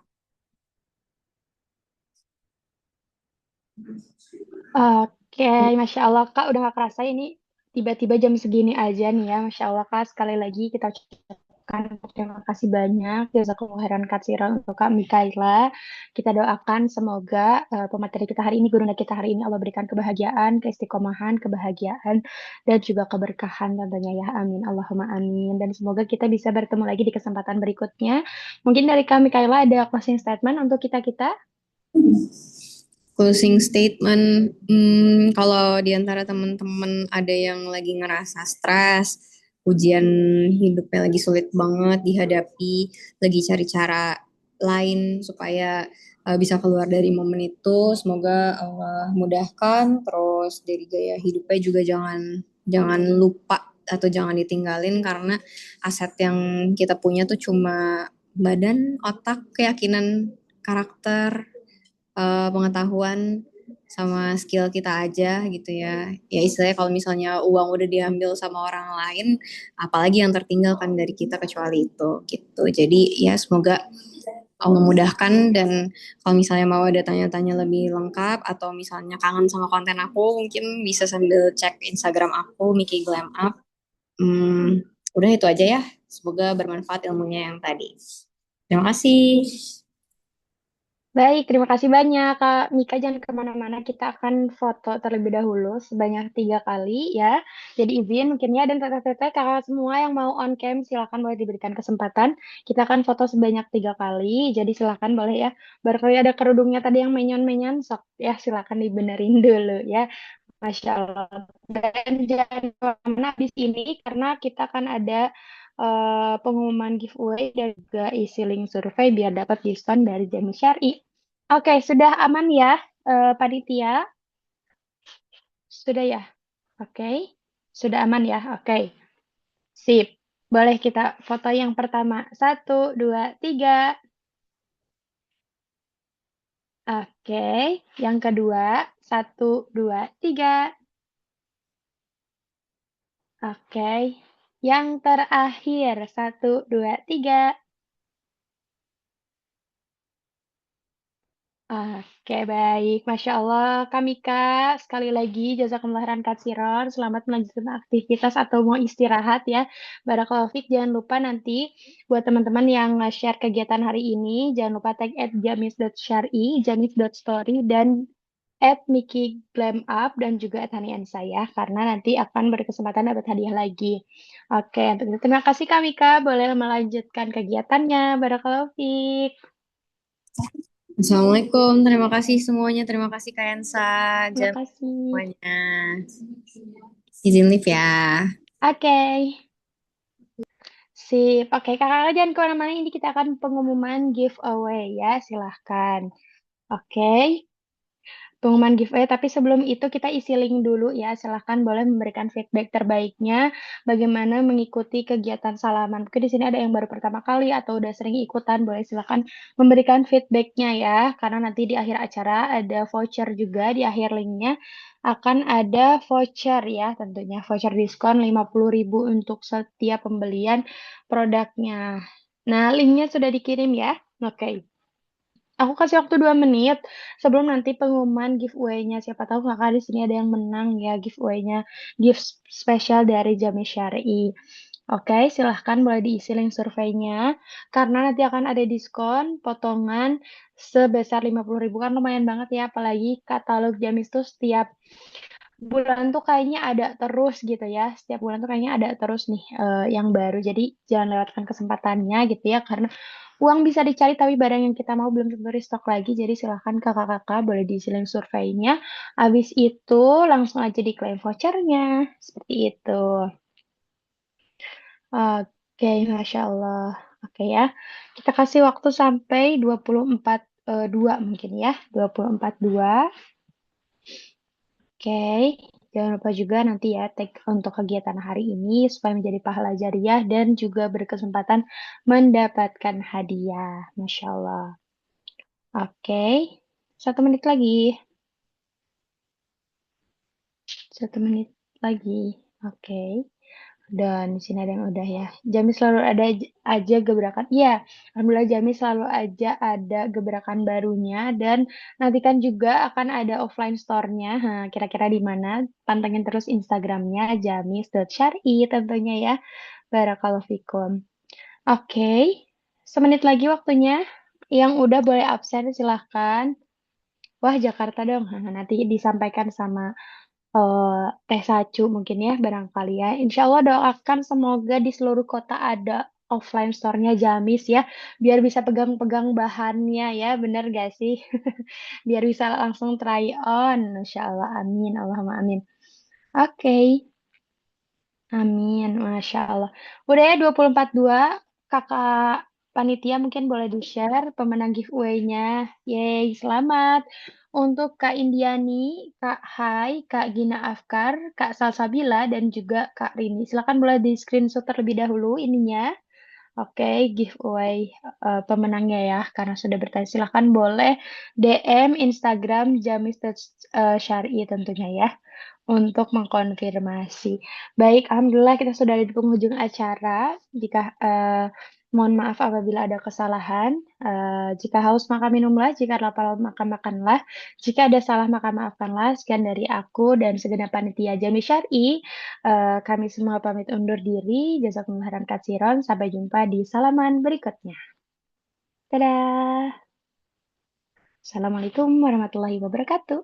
Oke, Masya Allah Kak, udah gak kerasa ini tiba-tiba jam segini aja nih ya. Masya Allah Kak, sekali lagi kita ucapkan terima kasih banyak. Jazakallahu khairan katsiran untuk Kak Mikaela. Kita doakan semoga pemateri kita hari ini, gurunda kita hari ini Allah berikan kebahagiaan, keistiqomahan, kebahagiaan, dan juga keberkahan tentunya ya. Amin. Allahumma amin. Dan semoga kita bisa bertemu lagi di kesempatan berikutnya. Mungkin dari Kak Mikaela ada closing statement untuk kita-kita. Closing statement, kalau di antara teman-teman ada yang lagi ngerasa stres, ujian hidupnya lagi sulit banget dihadapi, lagi cari cara lain supaya bisa keluar dari momen itu, semoga Allah mudahkan. Terus dari gaya hidupnya juga jangan jangan lupa atau jangan ditinggalin, karena aset yang kita punya tuh cuma badan, otak, keyakinan, karakter, pengetahuan sama skill kita aja gitu ya. Ya istilahnya kalau misalnya uang udah diambil sama orang lain, apalagi yang tertinggal kan dari kita kecuali itu gitu. Jadi ya semoga Allah memudahkan. Dan kalau misalnya mau ada tanya-tanya lebih lengkap atau misalnya kangen sama konten aku, mungkin bisa sambil cek Instagram aku, Miki Glam Up. Udah itu aja ya. Semoga bermanfaat ilmunya yang tadi. Terima kasih. Baik, terima kasih banyak Kak Mika. Jangan kemana-mana, kita akan foto terlebih dahulu sebanyak 3 kali ya. Jadi izin mungkinnya, dan teteh-teteh kakak semua yang mau on cam silakan, boleh diberikan kesempatan. Kita akan foto sebanyak 3 kali. Jadi silakan boleh ya. Barangkali ada kerudungnya tadi yang menyon-menyon, sok ya silakan dibenerin dulu ya. Masya Allah. Dan jangan kemana habis ini karena kita akan ada pengumuman giveaway dan juga isi link survei biar dapat diskon dari Jamis Syari. Oke, sudah aman ya, panitia? Sudah ya? Oke. Sudah aman ya? Oke. Sip. Boleh kita foto yang pertama. 1, 2, 3. Oke. Yang kedua. 1, 2, 3. Oke. Yang terakhir. 1, 2, 3. Oke, baik. Masya Allah, Kamika, sekali lagi jazakumullah khairan katsiron. Selamat melanjutkan aktivitas atau mau istirahat ya. Barakallahu fiik. Jangan lupa nanti buat teman-teman yang share kegiatan hari ini, jangan lupa tag @jamis.syari, jamis.story, dan @Miki_Glam_up dan juga @Haniansa ya, karena nanti akan berkesempatan dapat hadiah lagi. Oke, untuk itu terima kasih Kak Mika, boleh melanjutkan kegiatannya. Barakallahu fiik. Assalamualaikum, terima kasih semuanya, terima kasih Kak Ensa, Terima Jam kasih. semuanya. Izin live ya. Oke. Sip. Oke, kakak jangan kemana-mana. Ini kita akan pengumuman giveaway ya. Silahkan. Oke. Pengumuman giveaway, tapi sebelum itu kita isi link dulu ya. Silahkan boleh memberikan feedback terbaiknya. Bagaimana mengikuti kegiatan salaman. Mungkin di sini ada yang baru pertama kali atau udah sering ikutan. Boleh silahkan memberikan feedbacknya ya. Karena nanti di akhir acara ada voucher juga di akhir linknya. Akan ada voucher ya tentunya. Voucher diskon 50.000 untuk setiap pembelian produknya. Nah, linknya sudah dikirim ya. Oke. Aku kasih waktu 2 menit sebelum nanti pengumuman giveaway-nya. Siapa tahu kakak di sini ada yang menang ya giveaway-nya. Gift spesial dari Jami Syari. Oke, silahkan boleh diisi link surveinya. Karena nanti akan ada diskon, potongan sebesar 50.000 kan lumayan banget ya. Apalagi katalog Jamis tuh setiap bulan tuh kayaknya ada terus gitu ya. Setiap bulan tuh kayaknya ada terus nih yang baru. Jadi jangan lewatkan kesempatannya gitu ya. Karena uang bisa dicari tapi barang yang kita mau belum tentu restock lagi. Jadi silahkan kakak-kakak boleh diisi link surveinya. Habis itu langsung aja diklaim vouchernya. Seperti itu. Oke, Masya Allah. Oke ya. Kita kasih waktu sampai 24:02 mungkin ya. 24:02. Oke, jangan lupa juga nanti ya tag untuk kegiatan hari ini supaya menjadi pahala jariah dan juga berkesempatan mendapatkan hadiah. Masya Allah. Oke, 1 menit lagi. 1 menit lagi. Oke. Dan di sini ada yang udah ya. Jami selalu ada aja gebrakan. Iya, alhamdulillah Jami selalu aja ada gebrakan barunya dan nanti kan juga akan ada offline store-nya. Nah, kira-kira di mana? Pantengin terus Instagramnya jamis.syari tentunya ya. Barakallahu fikum. Oke, 1 menit lagi waktunya. Yang udah boleh absen silahkan. Wah, Jakarta dong. Nah, nanti disampaikan sama Teh Sacu mungkin ya barangkali ya. Insya Allah doakan semoga di seluruh kota ada offline store-nya Jamis ya. Biar bisa pegang-pegang bahannya ya. Bener gak sih? Biar bisa langsung try on. Insya Allah. Amin. Allahumma amin. Oke. Amin. Masya Allah. Udah ya 24:02. Kakak panitia mungkin boleh di-share pemenang giveaway-nya. Yeay, selamat. Untuk Kak Indiani, Kak Hai, Kak Gina Afkar, Kak Salsabila, dan juga Kak Rini. Silakan boleh di-screenshot terlebih dahulu ininya. Oke, giveaway pemenangnya ya. Karena sudah bertanya, silakan boleh DM Instagram Jamis Syari tentunya ya untuk mengkonfirmasi. Baik, alhamdulillah kita sudah ada di penghujung acara. Jika mohon maaf apabila ada kesalahan. Jika haus maka minumlah, jika lapar maka makanlah. Jika ada salah maka maafkanlah. Sekian dari aku dan segenap panitia Jami Syari. Kami semua pamit undur diri. Jazakumullah khairan katsiron. Sampai jumpa di salaman berikutnya. Dadah. Assalamualaikum warahmatullahi wabarakatuh.